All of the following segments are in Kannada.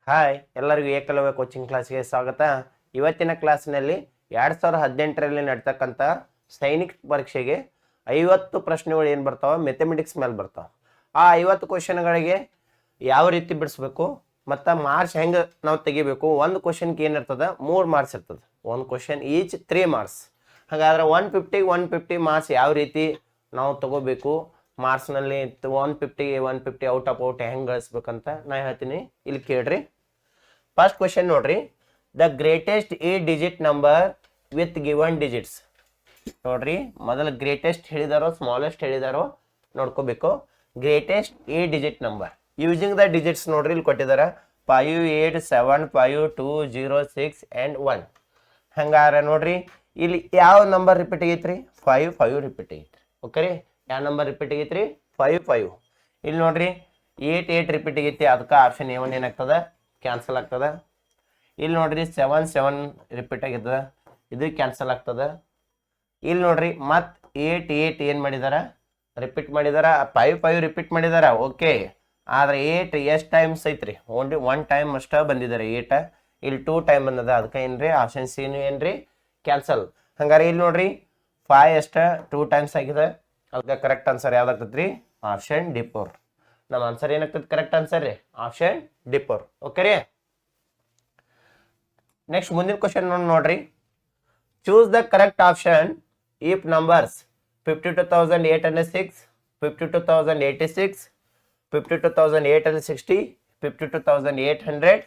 ಹಾಯ್ ಎಲ್ಲರಿಗೂ ಏಕಲವ್ಯ ಕೋಚಿಂಗ್ ಕ್ಲಾಸ್ಗೆ ಸ್ವಾಗತ. ಇವತ್ತಿನ ಕ್ಲಾಸ್ನಲ್ಲಿ 2018ರಲ್ಲಿ ನಡ್ತಕ್ಕಂಥ ಸೈನಿಕ್ ಪರೀಕ್ಷೆಗೆ 50 ಪ್ರಶ್ನೆಗಳು ಏನು ಬರ್ತಾವೆ ಮೆಥಮೆಟಿಕ್ಸ್ ಮೇಲೆ ಬರ್ತಾವೆ. ಆ 50 ಕ್ವಶನ್ಗಳಿಗೆ ಯಾವ ರೀತಿ ಬಿಡಿಸ್ಬೇಕು ಮತ್ತು ಮಾರ್ಕ್ಸ್ ಹೆಂಗೆ ನಾವು ತೆಗಿಬೇಕು. ಒಂದು ಕ್ವಶನ್ಗೆ ಏನಿರ್ತದೆ 3 ಮಾರ್ಕ್ಸ್ ಇರ್ತದೆ. ಒಂದು ಕ್ವಶನ್ ಈಚ್ 3 ಮಾರ್ಕ್ಸ್. ಹಾಗಾದ್ರೆ 150 ಮಾರ್ಕ್ಸ್ ಯಾವ ರೀತಿ ನಾವು ತಗೋಬೇಕು, ಮಾರ್ಕ್ಸ್ನಲ್ಲಿ 150 ಔಟ್ ಆಫ್ ಔಟ್ ಹೆಂಗೆ ಗಳಿಸ್ಬೇಕಂತ ನಾ ಹೇಳ್ತೀನಿ, ಇಲ್ಲಿ ಕೇಳ್ರಿ. ಫಸ್ಟ್ ಕ್ವಶನ್ ನೋಡ್ರಿ, the greatest 8 digit number with given digits. ನೋಡ್ರಿ, ಮೊದಲು ಗ್ರೇಟೆಸ್ಟ್ ಹೇಳಿದಾರೋ ಸ್ಮಾಲೆಸ್ಟ್ ಹೇಳಿದಾರೋ ನೋಡ್ಕೋಬೇಕು. Greatest 8 digit number using the digits ನೋಡ್ರಿ, ಇಲ್ಲಿ ಕೊಟ್ಟಿದ್ದಾರೆ 5, 8, 7, 5, 2, 0, 6 and 1. ಹಂಗಾರೆ ನೋಡ್ರಿ, ಇಲ್ಲಿ ಯಾವ ನಂಬರ್ ರಿಪೀಟ್ ಆಗೈತ್ರಿ? 5 ರಿಪೀಟ್ ಆಗೈತ್ರಿ. ಓಕೆ ರೀ, ಯಾವ ನಂಬರ್ ರಿಪೀಟ್ ಆಗೈತ್ರಿ? 5. ಇಲ್ಲಿ ನೋಡ್ರಿ 8 ರಿಪೀಟ್ ಆಗೈತಿ, ಅದಕ್ಕೆ ಆಪ್ಷನ್ A1 ಏನಾಗ್ತದೆ? ಕ್ಯಾನ್ಸಲ್ ಆಗ್ತದೆ. ಇಲ್ಲಿ ನೋಡ್ರಿ 7 ರಿಪೀಟ್ ಆಗಿರ್ತದೆ, ಇದು ಕ್ಯಾನ್ಸಲ್ ಆಗ್ತದೆ. ಇಲ್ಲಿ ನೋಡ್ರಿ ಮತ್ತೆ 8 ಏನು ಮಾಡಿದಾರ? ರಿಪೀಟ್ ಮಾಡಿದಾರ. 5 ರಿಪೀಟ್ ಮಾಡಿದಾರ. ಓಕೆ, ಆದ್ರೆ 8 ಎಷ್ಟು ಟೈಮ್ಸ್ ಐತ್ರಿ? ಓನ್ಲಿ 1 ಟೈಮ್ ಅಷ್ಟ ಬಂದಿದ್ದಾರೆ 8. ಇಲ್ಲಿ 2 ಟೈಮ್ ಬಂದದ, ಅದಕ್ಕೆ ಏನ್ರಿ ಆಪ್ಷನ್ ಸಿ ಏನ್ರಿ ಕ್ಯಾನ್ಸಲ್. ಹಂಗಾರೆ ಇಲ್ಲಿ ನೋಡ್ರಿ 5 ಅಷ್ಟ 2 ಟೈಮ್ಸ್ ಆಗಿದೆ, ಅದಕ್ಕೆ ಕರೆಕ್ಟ್ ಆನ್ಸರ್ ಯಾವ್ದಾಗ್ತದ್ರಿ? Option D4. ನಮ್ಮ ಆನ್ಸರ್ ಏನಾಗ್ತದೆ? ಕರೆಕ್ಟ್ ಆನ್ಸರ್ ರೀ ಆಪ್ಷನ್ D4. ಓಕೆ ರೀ. ನೆಕ್ಸ್ಟ್ ಮುಂದಿನ ಕ್ವಶನ್ ನೋಡ್ರಿ, choose the correct option if numbers 52,806, 52,086, 52,860, 52,800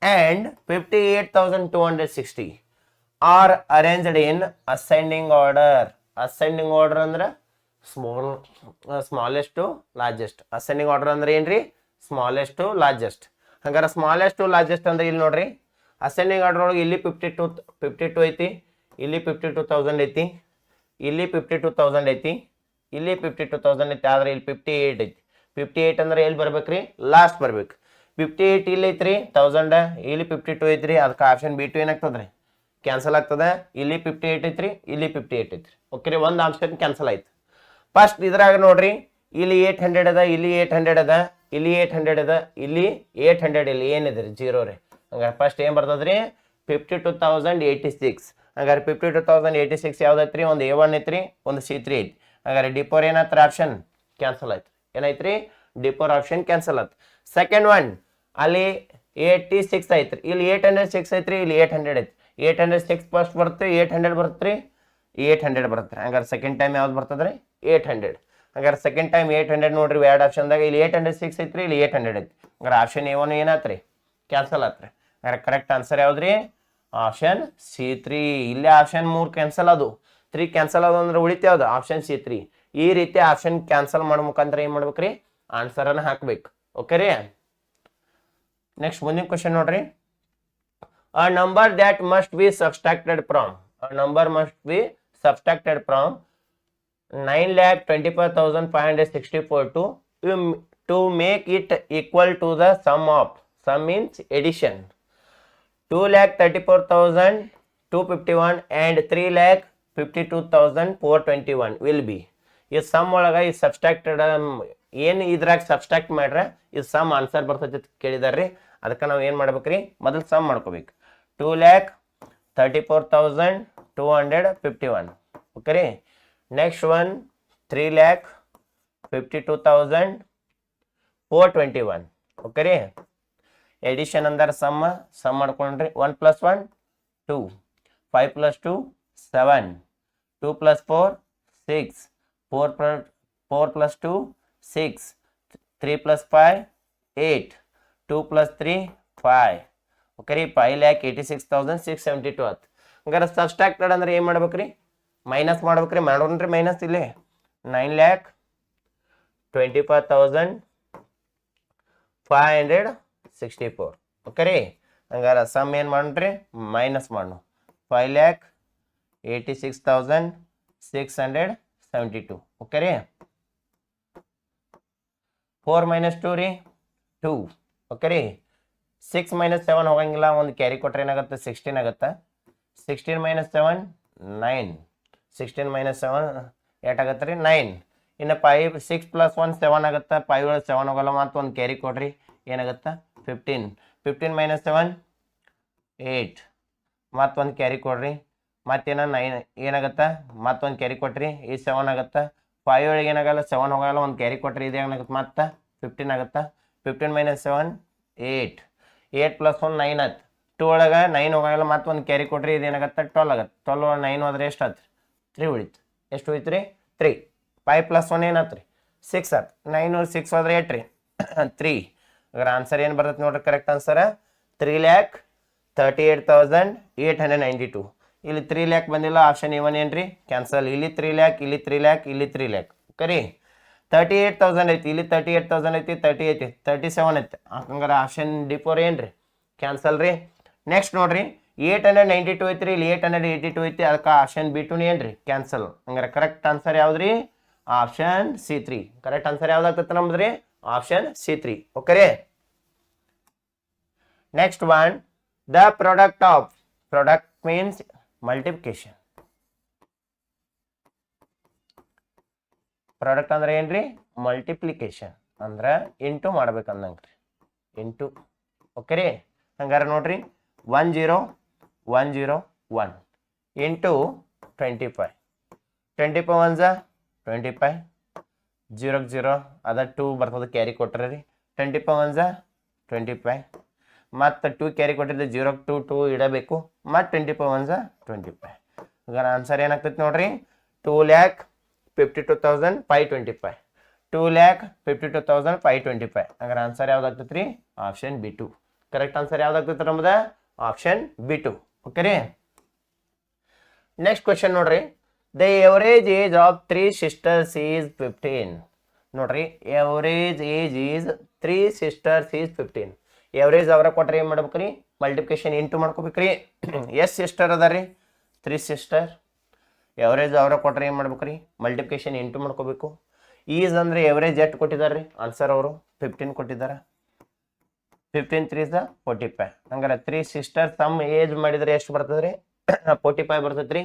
and 58,260 are arranged in ascending order. Ascending order ಅಂದ್ರೆ smallest to largest. Ascending order ಅಂದ್ರೆ ಏನ್ರಿ? Smallest to largest. ಹಂಗಾರೆ ಸ್ಮಾಲೆಸ್ಟ್ ಟು ಲಾರ್ಜೆಸ್ಟ್ ಅಂದ್ರೆ ಇಲ್ಲಿ ನೋಡ್ರಿ, ಅಸೆಂಡಿಂಗ್ ಆರ್ಡರ್ ಒಳಗೆ ಇಲ್ಲಿ 52 ಐತಿ, ಇಲ್ಲಿ 52,000 ಐತಿ, ಇಲ್ಲಿ 52,000 ಐತಿ, ಇಲ್ಲಿ 52,000 ಐತಿ, ಆದ್ರೆ ಇಲ್ಲಿ 58 ಐತಿ. 58 ಅಂದ್ರೆ ಎಲ್ಲಿ ಬರ್ಬೇಕ್ರಿ? ಲಾಸ್ಟ್ ಬರ್ಬೇಕು. 58 ಇಲ್ಲಿ ಐತ್ರಿ 1000, ಇಲ್ಲಿ 52 ಐತ್ರಿ, ಅದಕ್ಕೆ ಆಪ್ಷನ್ B2 ಏನಾಗ್ತದ್ರಿ? ಕ್ಯಾನ್ಸಲ್ ಆಗ್ತದೆ. ಇಲ್ಲಿ 58 ಐತ್ರಿ, ಇಲ್ಲಿ 58 ಐತ್ರಿ. ಓಕೆ ರೀ, ಒಂದು ಆಪ್ಷನ್ ಕ್ಯಾನ್ಸಲ್ ಆಯ್ತು. ಫಸ್ಟ್ ಇದ್ರಾಗ ನೋಡ್ರಿ, ಇಲ್ಲಿ 800 ಅದ, ಇಲ್ಲಿ 800 ಅದ, ಇಲ್ಲಿ 800 ಅದ, ಇಲ್ಲಿ 800 ಇಲ್ಲಿ ಏನಿದ್ರಿ? 0 ರೀ. ಹಂಗಾರೆ ಫಸ್ಟ್ ಏನ್ ಬರ್ತದ್ರಿ? 52,086. ಹಂಗಾರೆ 52,086 ಯಾವ್ದೈತ್ರಿ? ಒಂದು A1 ಐತ್ರಿ, ಒಂದು C3 ಐತಿ. ಹಂಗಾರೆ D4 ಏನಾತ್ರ? ಆಪ್ಷನ್ ಕ್ಯಾನ್ಸಲ್ ಆಯ್ತು. ಏನಾಯ್ತ್ರಿ? D4 ಆಪ್ಷನ್ ಕ್ಯಾನ್ಸಲ್ ಆಯ್ತು. ಸೆಕೆಂಡ್ ಒನ್, ಅಲ್ಲಿ 86 ಐತ್ರಿ, ಇಲ್ಲಿ 806 ಐತ್ರಿ, ಇಲ್ಲಿ 800 ಐತಿ. 806 ಫಸ್ಟ್ ಬರುತ್ತೆ, 800 ಬರುತ್ತೆ, 800 ಬರುತ್ತೆ. ಹಂಗಾರೆ ಸೆಕೆಂಡ್ ಟೈಮ್ ಯಾವ್ದು ಬರ್ತದ್ರಿ? 800. ಹಂಗಾರೆ ಸೆಕೆಂಡ್ ಟೈಮ್ 800 ನೋಡ್ರಿ, ಎರಡು ಆಪ್ಷನ್ದಾಗ ಇಲ್ಲಿ 806 ಐತ್ರಿ, ಇಲ್ಲಿ 800 ಐತಿ. ಹಂಗಾರೆ ಆಪ್ಷನ್ A1 ಏನಾತ್ರಿ? ಕ್ಯಾನ್ಸಲ್ ಆತ್ರಿ. ಹಂಗಾರೆ ಕರೆಕ್ಟ್ ಆನ್ಸರ್ ಯಾವ್ದ್ರಿ? Option C3. ಇಲ್ಲೇ ಆಪ್ಷನ್ 3 ಕ್ಯಾನ್ಸಲ್ ಅದು, 3 ಕ್ಯಾನ್ಸಲ್ ಅದು ಅಂದ್ರೆ ಉಳಿತ ಯಾವ್ದು? Option C3. ಈ ರೀತಿ ಆಪ್ಷನ್ ಕ್ಯಾನ್ಸಲ್ ಮಾಡೋ ಮುಖಾಂತರ ಏನ್ ಮಾಡ್ಬೇಕ್ರಿ? ಆನ್ಸರ್ ಅನ್ನ ಹಾಕ್ಬೇಕು. ಓಕೆ ರೀ. ನೆಕ್ಸ್ಟ್ ಮುಂದಿನ ಕ್ವಶನ್ ನೋಡ್ರಿ, a number that must be subtracted from 9,25,564 to make it equal to the sum of, sum means addition, 2,34,251 and 3,52,421 will be. ಈ ಸಮ್ ಒಳಗ ಈ ಸಬ್ಸ್ಟ್ರಾಕ್ಟೆಡ್ ಏನು ಇದ್ರಾಗ ಸಬ್ಸ್ಟ್ರಾಕ್ಟ್ ಮಾಡ್ರೆ ಈ ಸಮ್ ಆನ್ಸರ್ ಬರ್ತೈತಿ ಕೇಳಿದಾರ್ರಿ. ಅದಕ್ಕೆ ನಾವು ಏನು ಮಾಡ್ಬೇಕ್ರಿ? ಮೊದಲು ಸಮ್ ಮಾಡ್ಕೋಬೇಕು. 2,34,251. ಓಕೆ ರೀ. Next one 3,52,421. ಓಕೆ ರೀ. ಎಡಿಷನ್ ಅಂದ್ರೆ ಸಮ್ ಮಾಡ್ಕೊಂಡ್ರಿ. 1 + 1 2, 5 + 2 7, 2 + 4 6, 4 + 2 6, 3 + 5 8, 2 + 3 5. ಓಕೆ ರೀ, 5,86,672 ಆಯ್ತು. ಹಂಗಾರೆ ಸಬ್ಸ್ಟ್ರಾಕ್ಟೆಡ್ ಅಂದ್ರೆ ಏನು ಮಾಡ್ಬೇಕ್ರಿ? ಮೈನಸ್ ಮಾಡ್ಬೇಕ್ರಿ. ಮಾಡೋಣ್ರಿ ಮೈನಸ್. ಇಲ್ಲಿ 9,25,564. ಓಕೆ ರೀ. ಹಂಗಾರೆ ಸಮ್ ಏನು ಮಾಡೋಣ್ರಿ? ಮೈನಸ್ ಮಾಡೋಣ. 5,86,672. ಓಕೆ ರೀ. 4 - 2 ರೀ 2. ಓಕೆ ರೀ. 6 - 7 ಹೋಗಂಗಿಲ್ಲ, ಒಂದು ಕ್ಯಾರಿ ಕೊಟ್ರೆ ಏನಾಗುತ್ತೆ? 16 ಆಗುತ್ತೆ. 16 - 7 9. 16 - 7 8 ರೀ 9. ಇನ್ನು 6 + 1 7 ಆಗುತ್ತೆ. 5 ಒಳಗೆ 7 ಹೋಗಲ್ಲ, ಮತ್ತು ಒಂದು ಕ್ಯಾರಿ ಕೊಡ್ರಿ, ಏನಾಗುತ್ತೆ? 15 15 ಮೈನಸ್ 7 8 ಮತ್ತೊಂದು ಕ್ಯಾರಿ ಕೊಡ್ರಿ ಮತ್ತೇನ 9 ಏನಾಗತ್ತಾ ಮತ್ತೊಂದು ಕ್ಯಾರಿ ಕೊಟ್ರಿ ಈ 7 ಆಗತ್ತಾ 5 ಒಳಗೆ ಏನಾಗಲ್ಲ 7 ಹೋಗಲ್ಲ ಒಂದು ಕ್ಯಾರಿ ಕೊಟ್ರಿ ಇದು ಏನಾಗುತ್ತೆ ಮತ್ತೆ 15 ಆಗುತ್ತಾ 15 ಮೈನಸ್ 7 8 8 ಪ್ಲಸ್ 1 9 ಆಯ್ತು 2 ಒಳಗೆ 9 ಹೋಗಲ್ಲ ಮತ್ತೊಂದು ಕ್ಯಾರಿ ಕೊಟ್ರಿ ಇದು ಏನಾಗತ್ತೆ 12 ಆಗತ್ತೆ 12 ಒಳಗೆ 9 ಹೋದ್ರೆ ಎಷ್ಟು ಆಯ್ತು 3 ಉಳಿತು ಎಷ್ಟು ಹೋಯ್ತು ರೀ 3 5 ಪ್ಲಸ್ 1 ಏನಾಯ್ತು ರೀ 6 ಆಯ್ತು 9 6 ಹೋದ್ರೆ 8 ರೀ 3 ಅದ್ರ ಆನ್ಸರ್ ಏನು ಬರ್ತೈತೆ ನೋಡ್ರಿ ಕರೆಕ್ಟ್ ಆನ್ಸರ್ 3,38,892 ಇಲ್ಲಿ 3 ಲ್ಯಾಕ್ ಬಂದಿಲ್ಲ ಆಪ್ಷನ್ ಇವನ್ ಏನ್ರಿ ಕ್ಯಾನ್ಸಲ್ ಇಲ್ಲಿ 3 ಲ್ಯಾಕ್ ಇಲ್ಲಿ 3 ಲ್ಯಾಕ್ ಇಲ್ಲಿ 3 ಲ್ಯಾಕ್ ಕರಿ 38,000 ಐತಿ ಇಲ್ಲಿ 38,000 ಐತಿ 30 ಐತಿ 37 ಐತಿ ಹಂಗಾರೆ ಆಪ್ಷನ್ D4 ಏನ್ರಿ ಕ್ಯಾನ್ಸಲ್ ರೀ ನೆಕ್ಸ್ಟ್ ನೋಡ್ರಿ 892 ಐತ್ರಿ ಇಲ್ಲಿ 882 ಐತಿ ಅದಕ್ಕೆ ಆಪ್ಷನ್ B2 ಏನ್ರಿ ಕ್ಯಾನ್ಸಲ್ ಹಂಗಾರೆ ಕರೆಕ್ಟ್ ಆನ್ಸರ್ ಯಾವ್ದ್ರಿ ಆಪ್ಷನ್ C3 ಕರೆಕ್ಟ್ ಆನ್ಸರ್ ಯಾವ್ದಾಗ್ತೈತೆ ನಮ್ದ್ರಿ ಆಪ್ಷನ್ C3 ಓಕೆ ರೀ next one the product means multiplication product ಅಂದ್ರೆ ಏನ್ರಿ ಮಲ್ಟಿಪ್ಲಿಕೇಶನ್ ಅಂದ್ರೆ ಇಂಟು ಮಾಡ್ಬೇಕಂದಂಗ್ರಿ ಇಂಟು ಓಕೆ ರೀ ಹಂಗಾರೆ ನೋಡ್ರಿ 10101 ಇಂಟು 25 25 1 25 0 0 ಅದ 2 ಬರ್ತದೆ ಕ್ಯಾರಿ ಕೊಟ್ರೆ ರೀ 25 1 25 ಮತ್ತು 2 ಕ್ಯಾರಿ ಕೊಟ್ಟಿದ್ದೆ 0 2 2 ಇಡಬೇಕು ಮತ್ತು 25 1 25 ಈಗ ಆನ್ಸರ್ ಏನಾಗ್ತೈತೆ ನೋಡ್ರಿ 2,52,525 2,52,525 ಹಾಗಾದ್ರೆ ಆನ್ಸರ್ ಯಾವ್ದಾಗ್ತೈತೆ ರೀ ಆಪ್ಷನ್ B2 ಕರೆಕ್ಟ್ ಆನ್ಸರ್ ಯಾವ್ದಾಗ್ತೈತೆ ನಮ್ದು ಆಪ್ಷನ್ B2 ಓಕೆ ರೀ ನೆಕ್ಸ್ಟ್ ಕ್ವೆಶನ್ ನೋಡ್ರಿ the average age of 3 sisters is 15 ನೋಡ್ರಿ average age is 3 sisters is 15 average ಅವರ ಕೊಟ್ರೆ ಏನು ಮಾಡ್ಬೇಕ್ರಿ ಮಲ್ಟಿಪ್ಲಿಕೇಶನ್ ಇಂಟು ಮಾಡ್ಕೋಬೇಕ್ರಿ ಎಷ್ಟು ಸಿಸ್ಟರ್ ಅದ ರೀ 3 ಸಿಸ್ಟರ್ ಎವರೇಜ್ ಅವರ ಕೊಟ್ರೆ ಏನು ಮಾಡ್ಬೇಕ್ರಿ ಮಲ್ಟಿಪ್ಲಿಕೇಶನ್ ಇಂಟು ಮಾಡ್ಕೋಬೇಕು ಈಸ್ ಅಂದ್ರೆ ಎವರೇಜ್ ಎಷ್ಟು ಕೊಟ್ಟಿದ್ದಾರೆ ರೀ ಆನ್ಸರ್ ಅವರು 15 ಕೊಟ್ಟಿದ್ದಾರೆ 15 3 45 ಹಂಗಾರೆ 3 ಸಿಸ್ಟರ್ ಸಮ್ ಏಜ್ ಮಾಡಿದ್ರೆ ಎಷ್ಟು ಬರ್ತದೆ ರೀ 45 ಬರ್ತೈತೆ ರೀ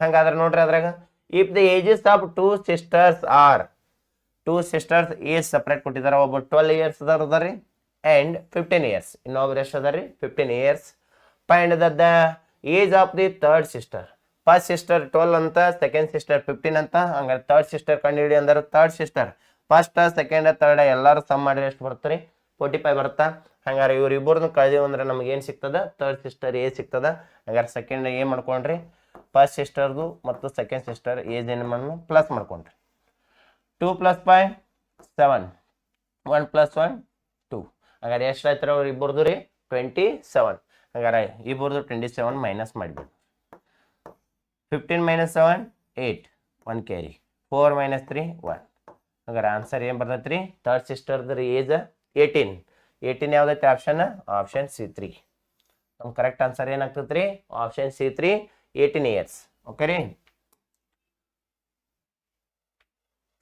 ಹಂಗಾದ್ರೆ ನೋಡ್ರಿ ಅದ್ರಾಗ if the ages of 2 sisters are 2 sisters age separate ಕೊಟ್ಟಿದ್ದಾರೆ ಒಬ್ಬ 12 ಇಯರ್ಸ್ ಅದಾರ ರೀ and 15 years ಇನ್ನೊಬ್ರು ಎಷ್ಟು ಅದ ರೀ 15 years find the age of the third sister first sister 12 ಅಂತ ಸೆಕೆಂಡ್ ಸಿಸ್ಟರ್ 15 ಅಂತ ಹಂಗಾರೆ ಥರ್ಡ್ ಸಿಸ್ಟರ್ ಕಂಡುಹಿಡಿ ಅಂದ್ರೆ third sister first second third ಎಲ್ಲರೂ ಸಮ್ ಮಾಡಿದ್ರೆ ಎಷ್ಟು ಬರುತ್ತೆ ರೀ 45 ಬರುತ್ತಾ ಹಂಗಾರೆ ಇವ್ರು ಇಬ್ಬರನ್ನು ಕಳೆದಿವಿ ಅಂದ್ರೆ ನಮ್ಗೆ ಏನು ಸಿಗ್ತದ ಥರ್ಡ್ ಸಿಸ್ಟರ್ ಏಜ್ ಸಿಗ್ತದ ಹಂಗಾರೆ ಸೆಕೆಂಡ್ ಏನು ಮಾಡ್ಕೊಂಡ್ರಿ ಫಸ್ಟ್ ಸಿಸ್ಟರ್ದು ಮತ್ತು ಸೆಕೆಂಡ್ ಸಿಸ್ಟರ್ ಏಜ್ ಏನು ಮಾಡಿ ಪ್ಲಸ್ ಮಾಡ್ಕೊಂಡ್ರಿ 2 + 5 7 1 + 1 2 ಹಾಗಾದ್ರೆ ಎಷ್ಟು ಆಯ್ತು ಅವ್ರು ಇಬ್ಬರದು ರೀ 27 ಹಾಗಾದ್ರೆ ಇಬ್ಬರದು 27 ಮೈನಸ್ ಮಾಡಿಬಿಡಿ 15 - 7 8 1 ಕ್ಯಾರಿ 4 - 3 1 ಹಾಗಾದ್ರೆ ಆನ್ಸರ್ ಏನು ಬರ್ತೈತೆ ರೀ ಥರ್ಡ್ ಸಿಸ್ಟರ್ದು ಏಜ್ 18 ಯಾವ್ದೈತೆ ಆಪ್ಷನ್ ಆಪ್ಷನ್ C3 ನಮ್ಮ ಕರೆಕ್ಟ್ ಆನ್ಸರ್ ಏನಾಗ್ತೈತೆ ರೀ ಆಪ್ಷನ್ C3 18 years ಓಕೆ ರೀ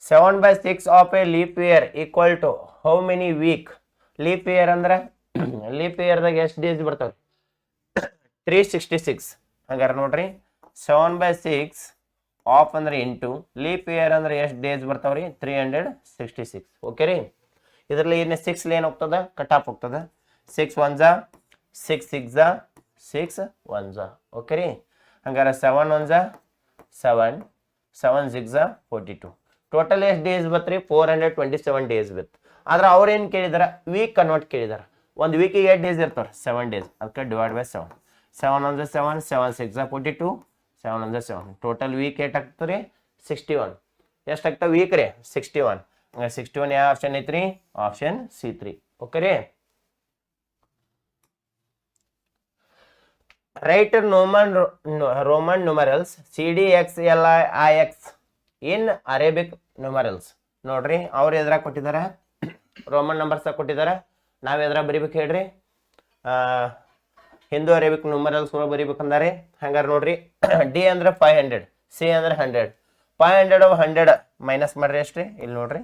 7/6 of a leap year equal to how many week leap year ಅಂದ್ರೆ ಲೀಪ್ ಇಯರ್ದಾಗ ಎಷ್ಟು ಡೇಸ್ ಬರ್ತಾವೆ 366 ಹಂಗಾರೆ ನೋಡ್ರಿ 7/6 ಆಫ್ ಅಂದ್ರೆ ಇಂಟು ಲೀಪ್ ಇಯರ್ ಅಂದ್ರೆ ಎಷ್ಟು ಡೇಸ್ ಬರ್ತಾವ್ರಿ 366 ಓಕೆ ರೀ ಇದರಲ್ಲಿ ಏನು 6 ಏನು ಹೋಗ್ತದ ಕಟ್ ಆಫ್ ಹೋಗ್ತದ 6 1 6 6 6 1 ಓಕೆ ರೀ ಹಂಗಾರೆ 7 1 7 7 6 42 ಟೋಟಲ್ ಎಷ್ಟು ಡೇಸ್ ಬತ್ರಿ 427 ಡೇಸ್ ಬತ್ ಆದ್ರೆ ಅವ್ರೇನು ಕೇಳಿದಾರೆ ವೀಕ್ ಕನ್ವರ್ಟ್ ಕೇಳಿದಾರೆ ಒಂದು ವೀಕಿಗೆ 8 ಡೇಸ್ ಇರ್ತಾರೆ 7 ಡೇಸ್ ಅದಕ್ಕೆ divide by 7 7 1 7 7 6 42 7 1 7 total weak eight ಆಗ್ತದೆ ರೀ 61 ಎಷ್ಟು ಆಗ್ತವೆ ವೀಕ್ ರೀ 61 ಹಂಗೆ 61 ಯಾವ ಆಪ್ಷನ್ ಐತ್ರಿ ಆಪ್ಷನ್ C3 ಓಕೆ ರೀ ರೈಟ್ ರೋಮನ್ ನ್ಯೂಮರಲ್ಸ್ CDXLIX ಇನ್ ಅರೇಬಿಕ್ ನ್ಯೂಮರಲ್ಸ್ ನೋಡ್ರಿ ಅವ್ರು ಎದ್ರಾಗ ಕೊಟ್ಟಿದ್ದಾರೆ ರೋಮನ್ ನಂಬರ್ಸ್ ಕೊಟ್ಟಿದ್ದಾರೆ ನಾವು ಎದ್ರಾಗ ಬರಿಬೇಕು ಹೇಳ್ರಿ ಹಿಂದೂ ಅರೇಬಿಕ್ ನ್ಯೂಮರಲ್ಸ್ ಬರಿಬೇಕಂದಾರೆ ಹಂಗಾರೆ ನೋಡ್ರಿ D ಅಂದ್ರೆ 500 C ಅಂದ್ರೆ 100 500 100 ಮೈನಸ್ ಮಾಡ್ರಿ ಎಷ್ಟ್ರಿ ಇಲ್ಲಿ ನೋಡ್ರಿ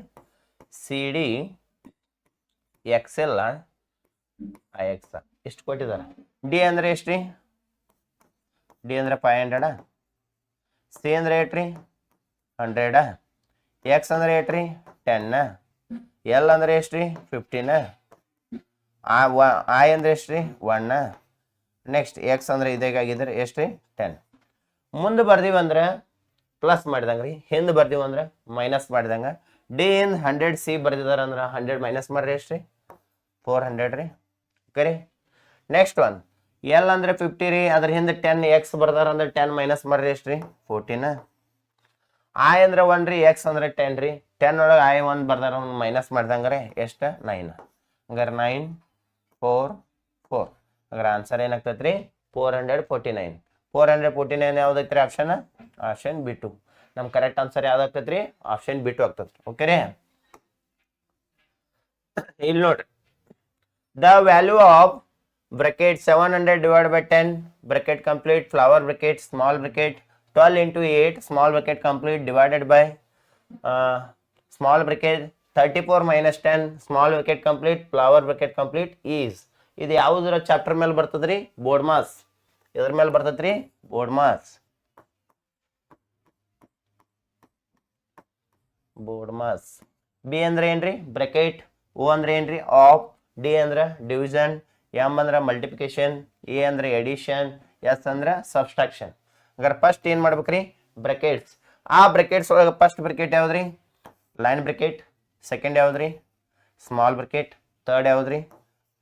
CDXLIX ಎಷ್ಟು ಕೊಟ್ಟಿದ್ದಾರೆ D ಅಂದ್ರೆ ಎಷ್ಟ್ರಿ D ಅಂದ್ರೆ 500 C ಅಂದ್ರೆ ಏಟ್ರಿ 100 X ಅಂದ್ರೆ ಏಟ್ರಿ 10 L ಅಂದ್ರೆ ಎಷ್ಟ್ರಿ 15 ಐ ಅಂದ್ರೆ ಎಷ್ಟು ರೀ 1. ನೆಕ್ಸ್ಟ್ ಎಕ್ಸ್ ಅಂದ್ರೆ ಇದೇಗಾಗಿದ್ರೆ ಎಷ್ಟು ರೀ 10. ಮುಂದೆ ಬರ್ದೀವಿ ಅಂದ್ರೆ ಪ್ಲಸ್ ಮಾಡಿದಂಗೆ ರೀ, ಹಿಂದೆ ಬರ್ದೀವಿ ಅಂದ್ರೆ ಮೈನಸ್ ಮಾಡಿದಂಗೆ. ಡಿ ಇನ್ 100 ಸಿ ಬರ್ದಿದಾರೆ ಅಂದ್ರೆ 100 ಮೈನಸ್ ಮಾಡ್ರಿ ಎಷ್ಟು ರೀ 400 ರೀ. ಓಕೆ ರೀ. ನೆಕ್ಸ್ಟ್ ಒನ್ ಎಲ್ ಅಂದ್ರೆ 50 ರೀ, ಅದ್ರ ಹಿಂದೆ 10 ಎಕ್ಸ್ ಬರ್ದಾರ ಅಂದ್ರೆ 10 ಮೈನಸ್ ಮಾಡ್ರಿ ಎಷ್ಟು ರೀ 14. ಐ ಅಂದ್ರೆ 1 ರೀ, ಎಕ್ಸ್ ಅಂದ್ರೆ 10 ರೀ, 10 ಒಳಗೆ ಐ 1 ಬರ್ದಾರ ಮೈನಸ್ ಮಾಡ್ದಂಗ್ರೆ ಎಷ್ಟು 9. ಹಂಗಾರೆ 9 4 4. ಹಂಗಾರೆ ಆನ್ಸರ್ ಏನಾಗ್ತೈತೆ ರೀ 449. 449 ಯಾವ್ದೈತ್ರಿ ಆಪ್ಷನ್? Option B 2. ನಮ್ಮ ಕರೆಕ್ಟ್ ಆನ್ಸರ್ ಯಾವ್ದಾಗ್ತೈತೆ ರೀ ಆಪ್ಷನ್ ಬಿ 2 ಆಗ್ತದೆ. ಓಕೆ ರೀ. ಇಲ್ಲಿ ನೋಡ್ರಿ, the value of bracket 700 divided by 10 bracket complete flower bracket small bracket 12 into 8 small bracket complete divided by small bracket 34 minus 10 small bracket complete flower bracket complete is. ಇದು ಯಾವುದರ ಚಾಪ್ಟರ್ ಮೇಲೆ ಬರ್ತದ್ರಿ? BODMAS. ಇದ್ರ ಮೇಲೆ ಬರ್ತದ್ರಿ? BODMAS. BODMAS. B ಅಂದ್ರೆ ಏನ್ರಿ? ಬ್ರಾಕೆಟ್. ಓ ಅಂದ್ರೆ ಏನ್ರಿ? ಆಫ್. ಡಿ ಅಂದ್ರೆ ಡಿವಿಷನ್. ಎಮ್ ಅಂದ್ರೆ ಮಲ್ಟಿಪ್ಲಿಕೇಶನ್. ಎ ಅಂದ್ರೆ ಎಡಿಷನ್. ಎಸ್ ಅಂದ್ರೆ ಸಬ್ಸ್ಟ್ರಾಕ್ಷನ್. ಹಂಗಾರೆ ಫಸ್ಟ್ ಏನು ಮಾಡ್ಬೇಕ್ರಿ? ಬ್ರಾಕೆಟ್ಸ್. ಆ ಬ್ರಾಕೆಟ್ಸ್ ಒಳಗೆ ಫಸ್ಟ್ ಬ್ರಾಕೆಟ್ ಯಾವ್ದ್ರಿ? Line bracket. ಸೆಕೆಂಡ್ ಯಾವ್ದ್ರಿ? Small bracket. ಥರ್ಡ್ ಯಾವ್ದ್ರಿ?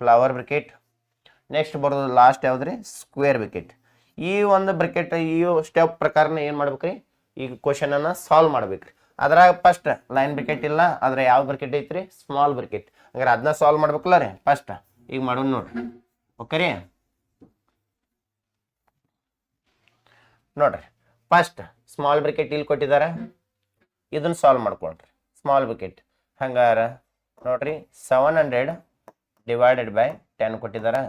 Flower bracket. ನೆಕ್ಸ್ಟ್ ಬರೋದು ಲಾಸ್ಟ್ ಯಾವ್ದ್ರಿ? Square bracket. ಈ ಒಂದು ಬ್ರಾಕೆಟ್ ಈ ಸ್ಟೆಪ್ ಪ್ರಕಾರನ ಏನು ಮಾಡ್ಬೇಕ್ರಿ? ಈ ಕ್ವಶನ್ ಅನ್ನ ಸಾಲ್ವ್ ಮಾಡ್ಬೇಕ್ರಿ. ಅದ್ರಾಗ ಫಸ್ಟ್ ಲೈನ್ ಬ್ರಾಕೆಟ್ ಇಲ್ಲ, ಅದ್ರ ಯಾವ ಬ್ರಾಕೆಟ್ ಐತ್ರಿ? Small bracket. ಹಂಗಾರೆ ಅದನ್ನ ಸಾಲ್ವ್ ಮಾಡ್ಬೇಕಲ್ಲ ರೀ ಫಸ್ಟ್. ಈಗ ಮಾಡೋಣ ನೋಡ್ರಿ. ಓಕೆ ರೀ. ನೋಡ್ರಿ, ಫಸ್ಟ್ ಸ್ಮಾಲ್ ಬ್ರಾಕೆಟ್ ಇಲ್ಲಿ ಕೊಟ್ಟಿದ್ದಾರೆ, ಇದನ್ನ ಸಾಲ್ವ್ ಮಾಡ್ಕೊಳ್ರಿ. ಸ್ಮಾಲ್ ಬ್ರಾಕೆಟ್ ಹಂಗಾರ ನೋಡ್ರಿ 700 ಡಿವೈಡೆಡ್ ಬೈ 10 ಕೊಟ್ಟಿದ್ದಾರೆ.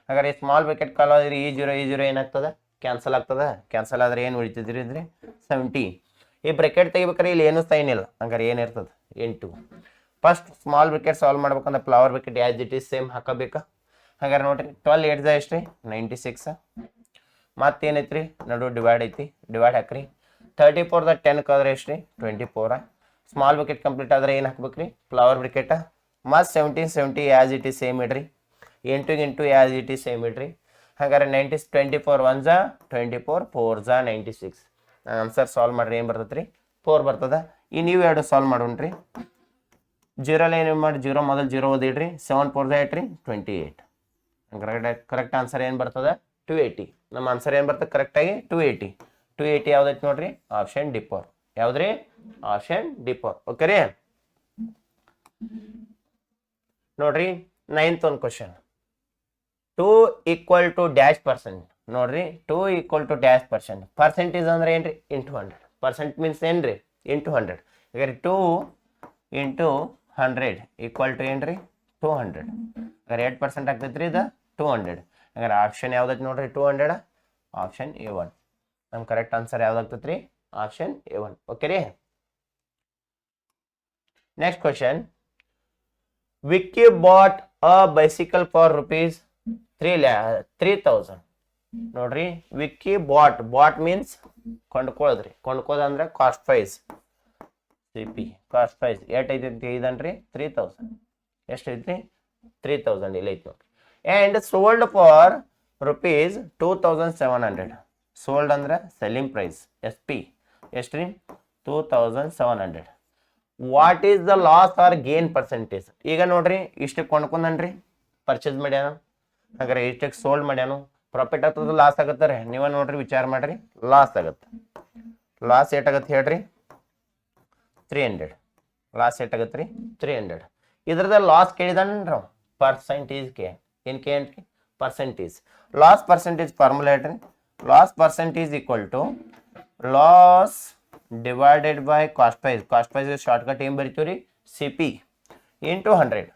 ಹಾಗಾದ್ರೆ ಸ್ಮಾಲ್ ಬ್ರಾಕೆಟ್ ಕಾಲ್ ಆದ್ರೆ ಈ ಜೀರೋ ಏನಾಗ್ತದೆ? ಕ್ಯಾನ್ಸಲ್ ಆಗ್ತದೆ. ಕ್ಯಾನ್ಸಲ್ ಆದ್ರೆ ಏನು ಉಳಿತಿದ್ರಿ ಇದ್ರಿ? 70. ಈ ಬ್ರಾಕೆಟ್ ತೆಗಿಬೇಕಾದ್ರೆ ಇಲ್ಲಿ ಏನು ಸೈನ್ ಇಲ್ಲ, ಹಂಗಾರೆ ಏನಿರ್ತದೆ? 8. ಫಸ್ಟ್ ಸ್ಮಾಲ್ ಬ್ರಾಕೆಟ್ ಸಾಲ್ವ್ ಮಾಡ್ಬೇಕಂದ್ರೆ flower bracket as it is same ಹಾಕಬೇಕಾ? ಹಾಗಾದ್ರೆ ನೋಡ್ರಿ 12 8 ಎಷ್ಟು ರೀ? 96. ಮತ್ತೇನೈತ್ರಿ? ನಡು ಡಿವೈಡ್ ಐತಿ, ಡಿವೈಡ್ ಹಾಕ್ರಿ. 34 10 ಕದ್ರೆ ಎಷ್ಟು ರೀ? 24. ಸ್ಮಾಲ್ ಬ್ರಾಕೆಟ್ ಕಂಪ್ಲೀಟ್ ಆದ್ರೆ ಏನು ಹಾಕ್ಬೇಕ್ರಿ? Flower bracket. ಮತ್ತು 70 ಆಸ್ ಇಟ್ ಈಸ್ ಸೇಮ್ ಇಡ್ರಿ. 8 ಆಸ್ ಇಟ್ ಈಸ್ ಸೇಮ್ ಇಡ್ರಿ. ಹಾಗಾದ್ರೆ 24 1 ಜಾ 24 4 ಜಾ 96. ಆನ್ಸರ್ ಸಾಲ್ವ್ ಮಾಡ್ರಿ ಏನು ಬರ್ತದೆ ರೀ? 4 ಬರ್ತದೆ. ಈ ನೀವು ಎರಡು ಸಾಲ್ವ್ ಮಾಡೋಣ್ರಿ. ಜೀರೋಲಿ ಏನು ಮಾಡಿ? ಜೀರೋ ಮೊದಲು ಜೀರೋ ಓದಿಡ್ರಿ. 7 4 8 ರೀ 28. ಕರೆಕ್ಟ್ ಆನ್ಸರ್ ಏನು ಬರ್ತದೆ? 280. ನಮ್ಮ ಆನ್ಸರ್ ಏನು ಬರ್ತದೆ ಕರೆಕ್ಟಾಗಿ? 280. 280 ಯಾವ್ದೈತಿ ನೋಡ್ರಿ? Option D 4. ಯಾವ್ದ್ರಿ? Option D 4. ಓಕೆ ರೀ. ನೋಡ್ರಿ 9th ಒಂದು question. 2 equal to dash percent. ನೋಡ್ರಿ 2 equal to dash percent. Percentage ಅಂದ್ರೆ ಏನ್ರಿ? ಇಂಟು 100. ಪರ್ಸೆಂಟ್ ಮೀನ್ಸ್ ಏನ್ರಿ? ಇಂಟು 100. ಹಾಗಾದ್ರೆ 2 ಇಂಟು 100 ಈಕ್ವಲ್ ಟು ಏನ್ರಿ? 200. ಹಾಗಾದ್ರೆ 8% ಆಗ್ತೈತ್ರಿ ಇದು 200. ಹಾಗಾದ್ರೆ ಆಪ್ಷನ್ ಯಾವ್ದೈತಿ ನೋಡ್ರಿ? 200. Option A1. ನಮ್ಮ ಕರೆಕ್ಟ್ ಆನ್ಸರ್ ಯಾವ್ದಾಗ್ತೈತ್ರಿ? Option A1. ಓಕೆ ರೀ. Next question. Vicky bought a bicycle for rupees 3,000. ನೋಡ್ರಿ ವಿಕ್ಕಿ ಬಾಟ್ ಮೀನ್ಸ್ ಕೊಂಡ್ಕೊಳ್ಳೋದ್ರಿ. ಕೊಂಡ್ಕೋದಂದ್ರೆ cost price. CP cost price ಎಷ್ಟು ಐತಿ ಇದನ್ರಿ? 3000. ಎಷ್ಟು ಐತ್ರಿ? 3000 ಇಲ್ಲಿ ಐತಿ ನೋಡ್ರಿ. And sold for rupees 2700. Sold ಅಂದ್ರೆ ಸೆಲ್ಲಿಂಗ್ ಪ್ರೈಸ್. SP ಎಷ್ಟು ರೀ? 2700. What is the loss or gain percentage? ಈಗ ನೋಡ್ರಿ ಇಷ್ಟಕ್ಕೆ ಕೊಂಡ್ಕೊಂಡನ್ರಿ, ಪರ್ಚೇಸ್ ಮಾಡ್ಯಾನ. ಹಾಗಾದ್ರೆ ಇಷ್ಟಕ್ಕೆ ಸೋಲ್ಡ್ ಮಾಡ್ಯಾನು. ಪ್ರಾಫಿಟ್ ಆಗ್ತದ ಲಾಸ್ ಆಗತ್ತಾರೆ? ನೀವೇ ನೋಡ್ರಿ, ವಿಚಾರ ಮಾಡ್ರಿ. ಲಾಸ್ ಆಗತ್ತೆ. ಲಾಸ್ ಏಟಾಗತ್ತೆ ಹೇಳ್ರಿ? 300. ಲಾಸ್ ಏಟಾಗತ್ತೆ ರೀ? 300. ಇದ್ರದ ಲಾಸ್ ಕೇಳಿದಾನ್ರಿ ಪರ್ಸೆಂಟೇಜ್ ಕೆ ಏನು ಕೇಳ್ರಿ? ಪರ್ಸೆಂಟೇಜ್. ಲಾಸ್ ಪರ್ಸೆಂಟೇಜ್ ಫಾರ್ಮುಲಾ ಹೇಳ್ರಿ. Loss percentage equal to loss divided by cost price. Cost price shortcut ಏನು ಬರಿತೀವಿ ರೀ? CP into 100.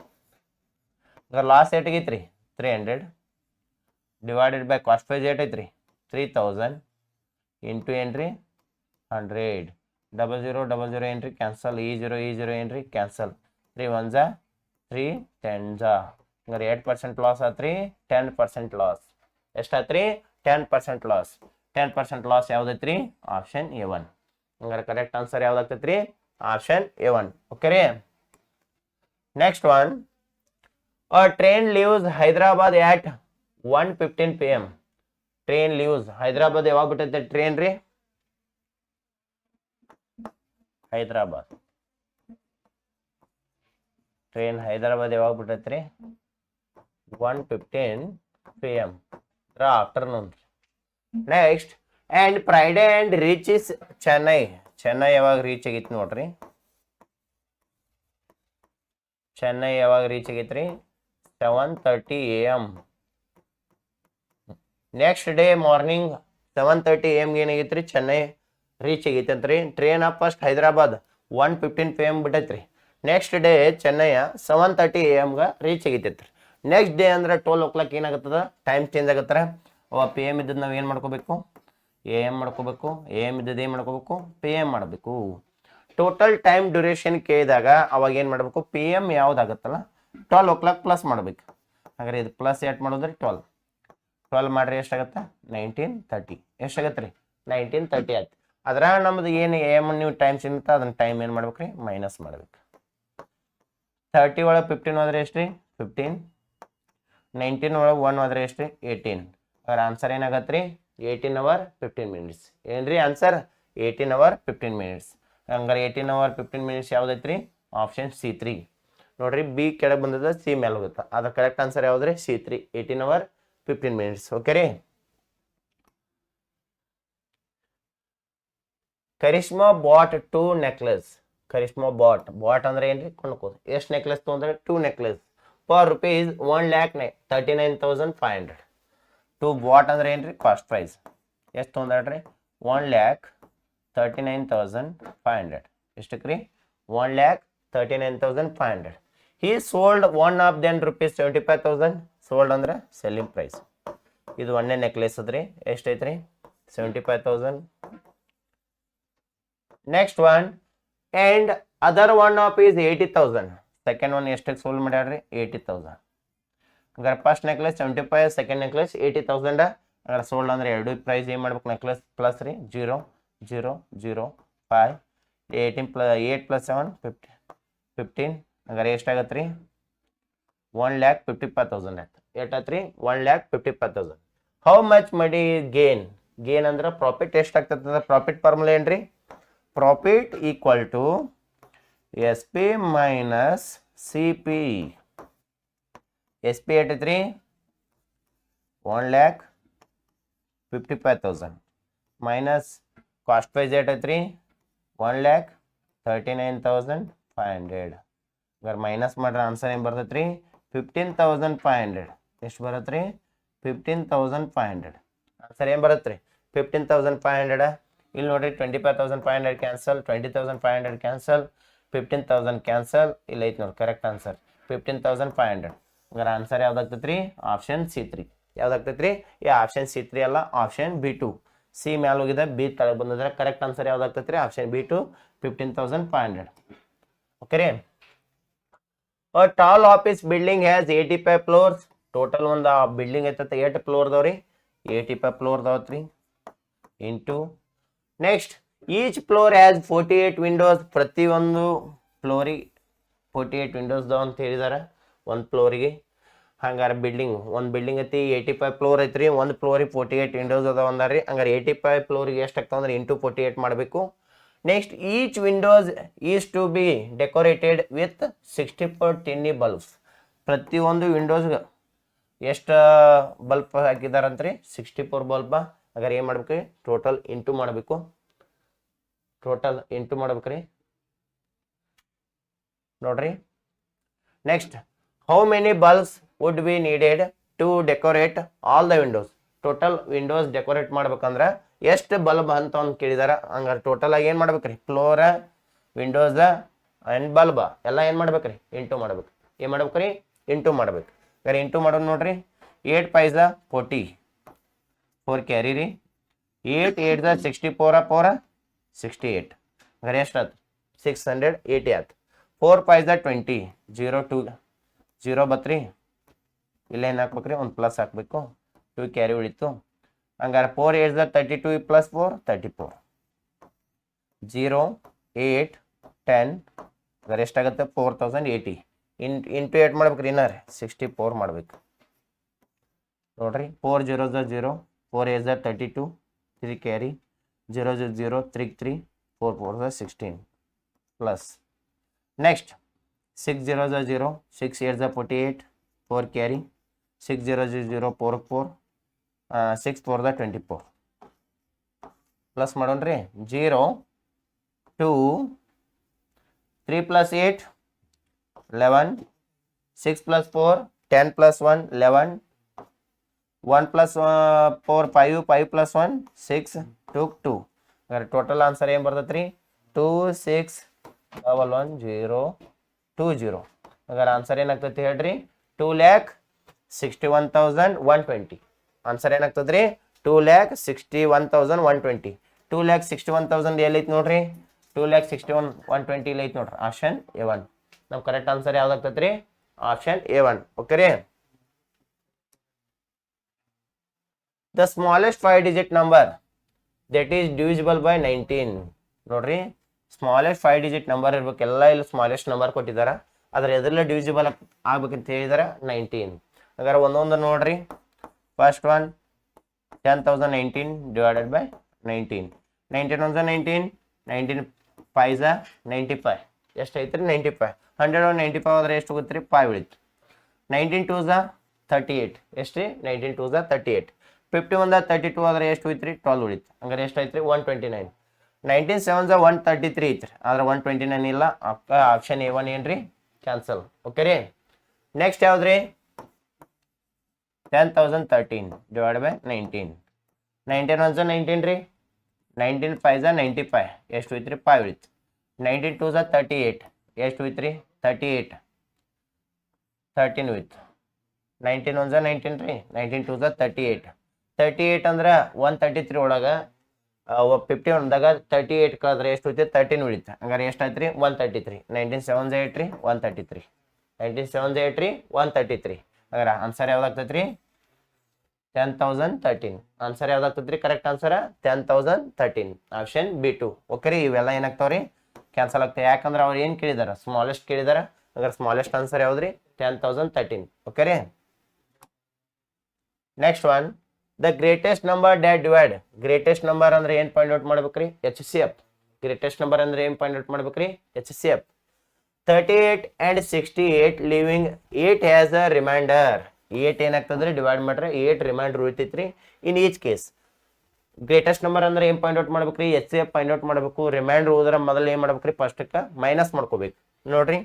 ಲಾಸ್ ಏಟಾಗೈತ್ರಿ? 300 ಡಿವೈಡೆಡ್ ಬೈ ಕಾಸ್ಟ್ ಪ್ರೈಸ್ ಏಟೈತ್ರಿ? 3000 ಇಂಟು ಏನ್ರಿ? 100. 00 ಏನ್ರಿ? ಕ್ಯಾನ್ಸಲ್. ಈ ಜೀರೋ ಏನ್ರಿ? ಕ್ಯಾನ್ಸಲ್. 3 1 ಜಾ 3 10 ಜಾ. ಹಂಗಾರೆ 8% ಲಾಸ್ ಆತ್ರಿ. 10% ಲಾಸ್. ಎಷ್ಟಾತ್ರಿ? 10% ಲಾಸ್. 10% ಲಾಸ್ ಯಾವ್ದೈತ್ರಿ? Option A1. ಹಂಗಾರೆ ಕರೆಕ್ಟ್ ಆನ್ಸರ್ ಯಾವ್ದಾಗ್ತೈತ್ರಿ? Option A1. ಓಕೆ ರೀ. Next one. Train leaves Hyderabad at 1:15 PM. Train leaves Hyderabad ಯಾವಾಗ ಬಿಟ್ಟೈತೆ ಟ್ರೈನ್ ರೀ? ಹೈದರಾಬಾದ್ ಟ್ರೈನ್ ಹೈದರಾಬಾದ್ ಯಾವಾಗ ಬಿಟ್ಟೈತ್ರಿ? 1:15 PM afternoon. Next and Friday and reaches Chennai. Chennai ಯಾವಾಗ ರೀಚ್ ಆಗೈತಿ ನೋಡ್ರಿ? ಚೆನ್ನೈ ಯಾವಾಗ ರೀಚ್ ಆಗೈತ್ರಿ? 7:30 AM. Next day morning 7:30 AM ಏನಾಗೈತ್ರಿ? ಚೆನ್ನೈ ರೀಚ್ ಆಗೈತಂತ್ರಿ. ಟ್ರೈನ್ ಫಸ್ಟ್ ಹೈದರಾಬಾದ್ 1:15 PM ಬಿಟ್ಟೈತ್ರಿ. ನೆಕ್ಸ್ಟ್ ಡೇ ಚೆನ್ನೈಯ 7:30 AM ರೀಚ್ ಆಗೈತೈತ್ರಿ. ನೆಕ್ಸ್ಟ್ ಡೇ ಅಂದ್ರೆ 12 o'clock ಏನಾಗುತ್ತದ? Time change ಆಗತ್ತಾರ. ಅವ ಪಿ ಎಮ್ ಇದ್ದದ್ದು ನಾವು ಏನು ಮಾಡ್ಕೋಬೇಕು? AM ಮಾಡ್ಕೋಬೇಕು. AM ಇದ್ದದ್ದು ಏನು ಮಾಡ್ಕೋಬೇಕು? PM ಮಾಡಬೇಕು. ಟೋಟಲ್ ಟೈಮ್ ಡ್ಯೂರೇಷನ್ ಕೇಳಿದಾಗ ಅವಾಗ ಏನು ಮಾಡಬೇಕು? PM ಯಾವ್ದಾಗತ್ತಲ್ಲ 12 o'clock ಪ್ಲಸ್ ಮಾಡ್ಬೇಕು. ಹಾಗಾದ್ರೆ ಇದು ಪ್ಲಸ್ ಯಾಟ್ ಮಾಡೋದ್ರಿ? 12 ಮಾಡ್ರಿ ಎಷ್ಟಾಗತ್ತೆ? 19:30. ಎಷ್ಟಾಗತ್ತೆ ರೀ? 19:30 ಆಯ್ತು. ಅದ್ರ ನಮ್ದು ಏನು AM ನೀವು ಟೈಮ್ ಸಿಗುತ್ತೆ ಅದನ್ನ ಟೈಮ್ ಏನು ಮಾಡ್ಬೇಕ್ರಿ? ಮೈನಸ್ ಮಾಡ್ಬೇಕು. 30 ಒಳಗೆ 15 ಹೋದ್ರೆ ಎಷ್ಟು ರೀ? 15. 19 ಒಳಗೆ 1 ಹೋದ್ರೆ ಎಷ್ಟು ರೀ? 18. ಅದ್ರ ಆನ್ಸರ್ ಏನಾಗತ್ತೆ ರೀ? 18 hour 15 minutes. ಏನ್ರಿ ಆನ್ಸರ್? 18 hour 15 minutes. ಹಂಗಾರೆ 18 hour 15 minutes ಯಾವ್ದೈತ್ರಿ? ಆಪ್ಷನ್ C3 ನೋಡ್ರಿ. ಬಿ ಕೆಳಗೆ ಬಂದದ, ಸಿ ಮೇಲೆ ಹೋಗುತ್ತೆ. ಅದ್ರ ಕರೆಕ್ಟ್ ಆನ್ಸರ್ ಯಾವ್ದ್ರಿ? C3 18 hour 15 minutes. ಓಕೆ ರೀ. Karishma bought 2 necklace. Karishma bought ಅಂದ್ರೆ ಏನ್ರಿ? ಕೊಂಡ್ಕೋದು. ಎಷ್ಟು ನೆಕ್ಲೆಸ್ ತೊಗೊಂಡ್ರೆ? 2 necklace ಫಾರ್ rupees 1,39,500. 2 ಬಾಟ್ ಅಂದ್ರೆ ಏನ್ರಿ? Cost price. ಎಷ್ಟು ತೊಗೊಂಡ್ರಿ? 1,39,500. ಎಷ್ಟಕ್ಕೆ ರೀ? 1,39,500. he sold one of them rupees 75,000. Sold ಅಂದ್ರೆ ಸೆಲ್ಲಿಂಗ್ ಪ್ರೈಸ್. ಇದು ಒಂದೇ ನೆಕ್ಲೆಸ್ ಅದ್ರಿ. ಎಷ್ಟೈತ್ರಿ? 75,000. Next one and other one of is 80,000. Second one ಎಷ್ಟಕ್ಕೆ ಸೋಲ್ಡ್ ಮಾಡ್ಯಾಡ್ರಿ? 80,000. ಹಂಗಾರೆ ಫಸ್ಟ್ ನೆಕ್ಲೆಸ್ 75, ಸೆಕೆಂಡ್ ನೆಕ್ಲೆಸ್ 80,000. ಹಂಗಾರೆ ಸೋಲ್ಡ್ ಅಂದ್ರೆ ಎರಡು ಪ್ರೈಸ್ ಏನು ಮಾಡ್ಬೇಕು? ನೆಕ್ಲೆಸ್ ಪ್ಲಸ್ ರೀ 0 0 0 5 18 8 + 7 15. ಹಂಗಾರೆ ಎಷ್ಟಾಗತ್ತೆ ರೀ? 1,55,000 ಆಯ್ತು. ಎಷ್ಟಾಯ್ತು ರೀ? 1,55,000. How much money gain? Gain ಅಂದ್ರೆ ಪ್ರಾಫಿಟ್ ಎಷ್ಟಾಗ್ತದ? ಪ್ರಾಫಿಟ್ ಫಾರ್ಮುಲಾ ಏನ್ರಿ? Profit equal to SP minus CP. SP ಏಟೈತ್ರಿ? 1,55,000 ಮೈನಸ್ ಕಾಸ್ಟ್ ಪ್ರೈಸ್ ಏಟೈತ್ರಿ? 1,39,500. ಹಂಗಾರೆ ಮೈನಸ್ ಮಾಡ್ರೆ ಆನ್ಸರ್ ಏನು ಬರ್ತೈತ್ರಿ? 15,500. ಎಷ್ಟು ಬರತ್ರಿ? 15,500. ಆನ್ಸರ್ ಏನು ಬರತ್ರಿ? 15,500. ಇಲ್ಲಿ ನೋಡ್ರಿ 25,500 ಕ್ಯಾನ್ಸಲ್, 20,500 ಕ್ಯಾನ್ಸಲ್, 15,000 ಕ್ಯಾನ್ಸಲ್. ಇಲ್ಲಿ ಐತಿ ನೋಡಿ ಕರೆಕ್ಟ್ ಆನ್ಸರ್ 15,500. ಹಂಗಾರೆ ಆನ್ಸರ್ ಯಾವ್ದಾಗ್ತೈತ್ರಿ? Option C3. ಯಾವ್ದಾಗ್ತೈತ್ರಿ? ಈ ಆಪ್ಷನ್ C3 ಅಲ್ಲ, ಆಪ್ಷನ್ B2. ಸಿ ಮ್ಯಾಲ ಹೋಗಿದೆ, ಬಿ ತಳಗೆ ಬಂದಿದ್ರೆ ಕರೆಕ್ಟ್ ಆನ್ಸರ್ ಯಾವ್ದಾಗ್ತೈತ್ರಿ? Option B2 15,500. ಓಕೆ ರೀ. A tall office building has 85 floors. Total ಒಂದು ಬಿಲ್ಡಿಂಗ್ ಐತೈತೆ 8 ಫ್ಲೋರ್ ಅದಾವ್ರಿ? 85 ಫ್ಲೋರ್ ಅದಾವತ್ರಿ. Into next each floor has 48 windows. ಪ್ರತಿಯೊಂದು ಫ್ಲೋರಿಗೆ 48 ವಿಂಡೋಸ್ ಅದಾವ ಅಂತ ಹೇಳಿದಾರೆ ಒಂದು ಫ್ಲೋರಿಗೆ. ಹಂಗಾರೆ ಒಂದು ಬಿಲ್ಡಿಂಗ್ ಐತಿ 85 ಫ್ಲೋರ್ ಐತ್ರಿ. ಒಂದು ಫ್ಲೋರಿಗೆ 48 ವಿಂಡೋಸ್ ಅದಾವ ಅಂದಾರ್ರಿ. ಹಂಗಾರೆ 85 ಫ್ಲೋರಿಗೆ ಎಷ್ಟು ಆಗ್ತಾವ ಅಂದ್ರೆ ಇಂಟು 48 ಮಾಡಬೇಕು. Next each windows is to be decorated with 64 tiny bulbs. ಪ್ರತಿಯೊಂದು ವಿಂಡೋಸ್ಗೆ ಎಷ್ಟು ಬಲ್ಬ್ ಹಾಕಿದಾರಂತ್ರಿ? 64 ಬಲ್ಬ. ಹಾಗಾದ್ರೆ ಏನು ಮಾಡ್ಬೇಕ್ರಿ? ಟೋಟಲ್ ಇಂಟು ಮಾಡಬೇಕು. ಮಾಡ್ಬೇಕ್ರಿ ನೋಡ್ರಿ. Next how many bulbs would be needed to decorate all the windows. Total windows decorate ಮಾಡ್ಬೇಕಂದ್ರೆ ಎಷ್ಟು ಬಲ್ಬ್ ಅಂತ ಒಂದು ಕೇಳಿದಾರ. ಹಂಗಾರೆ ಟೋಟಲ್ ಆಗಿ ಏನು ಮಾಡ್ಬೇಕ್ರಿ? ಫ್ಲೋರ, ವಿಂಡೋಸ್ ಅಂಡ್ ಬಲ್ಬ ಎಲ್ಲ ಏನು ಮಾಡ್ಬೇಕ್ರಿ? ಇಂಟು ಮಾಡ್ಬೇಕು. ಏನು ಮಾಡ್ಬೇಕ್ರಿ? ಇಂಟು ಮಾಡ್ಬೇಕು. ಹಾಗಾದ್ರೆ ಇಂಟು ಮಾಡೋದು ನೋಡ್ರಿ. 8 5 40, 4 ಕ್ಯಾರಿ ರೀ. 8 8 64 4 68. ಹಾಗಾದ್ರೆ ಎಷ್ಟು ಆಯ್ತು? 680 ಆಯ್ತು. 4 5 20, 0 2 0 ಬತ್ರಿ. ಇಲ್ಲೇನು ಹಾಕ್ಬೇಕ್ರಿ? ಒಂದು ಪ್ಲಸ್ ಹಾಕಬೇಕು. 2 ಕ್ಯಾರಿ ಉಳಿತು. ಹಂಗಾರೆ 4 8 32 + 4 34. 0 8 10. ಹಾಗಾದ್ರೆ ಎಷ್ಟಾಗುತ್ತೆ? 4080. ಇಂಟು 8 ಮಾಡ್ಬೇಕ್ರಿ ಇನ್ನರ್ 64 ಮಾಡ್ಬೇಕು ನೋಡ್ರಿ 4 0 0 4 8 32 3 carry 0 0 3 3 4 4 16 plus next 6 0 0 6 8 48 4 carry 6 0 0 4 4 6 4 24 plus ಮಾಡೋಣ್ರಿ 0 2 3 plus 8 11 6 plus 4 10 plus 1 11 1 plus 4 5 5 plus 1 6 2 2 अगर टोटल आंसर ಏನು ಬರ್ತೈತ್ರಿ 2 6 1 1 0 2 0 अगर आंसर ಏನಾಗ್ತೈತಿ ಹೇಳ್ರಿ 2,61,120 ಆನ್ಸರ್ ಏನಾಗ್ತದ್ರಿ 2,61,120 2,61,000 ಎಲ್ಲಿ ಐತಿ ನೋಡ್ರಿ 2,61,120 ಇಲ್ಲಿ ಐತಿ ನೋಡ್ರಿ ಆಪ್ಷನ್ A1 ನಮ್ಮ ಕರೆಕ್ಟ್ ಆನ್ಸರ್ ಯಾವ್ದಾಗ್ತೈತ್ರಿ ಆಪ್ಷನ್ A1 ಓಕೆ ರೀ the smallest 5 digit number that is divisible by 19 ನೋಡ್ರಿ ಸ್ಮಾಲೆಸ್ಟ್ 5 digit ನಂಬರ್ ಇರ್ಬೇಕೆಲ್ಲ ಇಲ್ಲಿ ಸ್ಮಾಲೆಸ್ಟ್ ನಂಬರ್ ಕೊಟ್ಟಿದಾರ ಅದ್ರ ಎದ್ರಲ್ಲ ಡಿವಿಸಿಬಲ್ ಆಗ್ಬೇಕಂತ ಹೇಳಿದಾರ 19 ಹಾಗಾದ್ರೆ ಒಂದೊಂದು ನೋಡ್ರಿ ಫಸ್ಟ್ ಒನ್ 10,019 divided by 19 19 1 19 19 5 95 ಎಷ್ಟು ಐತ್ರಿ 95 100 95 ಆದ್ರೆ ಎಷ್ಟು ಹೋಗುತ್ತೆ ರೀ 5 ಉಳಿತು 19 2 38 ಎಷ್ಟು ರೀ 19 2 38 51 32 ಆದ್ರೆ ಎಷ್ಟು ಹೋಯ್ತು ರೀ 12 ಉಳಿತು ಹಂಗಾರೆ ಎಷ್ಟು ಐತ್ರಿ 129 19 7 133 ಐತ್ರಿ ಆದ್ರೆ 129 ಇಲ್ಲ ಆಪ್ಷನ್ A1 ಏನ್ರಿ ಕ್ಯಾನ್ಸಲ್ ಓಕೆ ರೀ ನೆಕ್ಸ್ಟ್ ಯಾವ್ದ್ರಿ 10,013 divided by 19 19 1 19 ರೀ 19 5 95 ಎಷ್ಟು ಹೋಯ್ತು ರೀ 5 ಉಳಿತು 19 2 38 ಎಷ್ಟು ಹೋಯ್ತು ರೀ 38 13 ಹೋಯ್ತು 19 1 19 ರೀ 19 2 38 38 ಅಂದ್ರೆ 133 ಒಳಗೆ 51ದಾಗ 38 ಕಳೆದ್ರೆ ಎಷ್ಟು ಹೋಯ್ತು 13 ಉಳಿತು ಹಂಗಾರೆ ಎಷ್ಟು ಆಯ್ತು ರೀ 133 19 7 8 ರೀ 133 19 7 8 ರೀ 133 ಹಾಗಾರೆ ಆನ್ಸರ್ ಯಾವ್ದಾಗ್ತೈತೆ ರೀ 10,013 ಆನ್ಸರ್ ಯಾವ್ದಾಗ್ತೈತೆ ರೀ correct answer 10,013 option B2 okay ರೀ ಇವೆಲ್ಲ ಏನಾಗ್ತಾವ್ರಿ ಕ್ಯಾನ್ಸಲ್ ಆಗ್ತವೆ ಯಾಕಂದ್ರೆ ಅವ್ರು ಏನು ಕೇಳಿದಾರ ಸ್ಮಾಲೆಸ್ಟ್ ಕೇಳಿದಾರ ಹಾಗಾದ್ರೆ ಸ್ಮಾಲೆಸ್ಟ್ ಆನ್ಸರ್ ಯಾವ್ದು ರೀ 10,013 ಓಕೆ ರೀ next one the greatest number that divide greatest number ಅಂದ್ರೆ ಏನು ಪಾಯಿಂಟ್ ಔಟ್ ಮಾಡ್ಬೇಕ್ರಿ HCF ಗ್ರೇಟೆಸ್ಟ್ ನಂಬರ್ ಅಂದ್ರೆ ಏನು ಪಾಯಿಂಟ್ ಔಟ್ ಮಾಡ್ಬೇಕ್ರಿ HCF 38 and 68 leaving 8 has a remainder 8 ಏನಾಗ್ತದ್ರಿ ಡಿವೈಡ್ ಮಾಡ್ರೆ 8 ರಿಮೈಂಡರ್ ಉಳಿತೈತ್ರಿ in each case greatest number ಅಂದ್ರೆ ಏನು ಪಾಯಿಂಟ್ ಔಟ್ ಮಾಡ್ಬೇಕ್ರಿ HCF ಪಾಯಿಂಟ್ ಔಟ್ ಮಾಡ್ಬೇಕು ರಿಮೈಂಡರ್ ಹೋದ್ರೆ ಮೊದಲು ಏನು ಮಾಡ್ಬೇಕ್ರಿ ಫಸ್ಟ್ಕ್ಕೆ ಮೈನಸ್ ಮಾಡ್ಕೋಬೇಕು ನೋಡ್ರಿ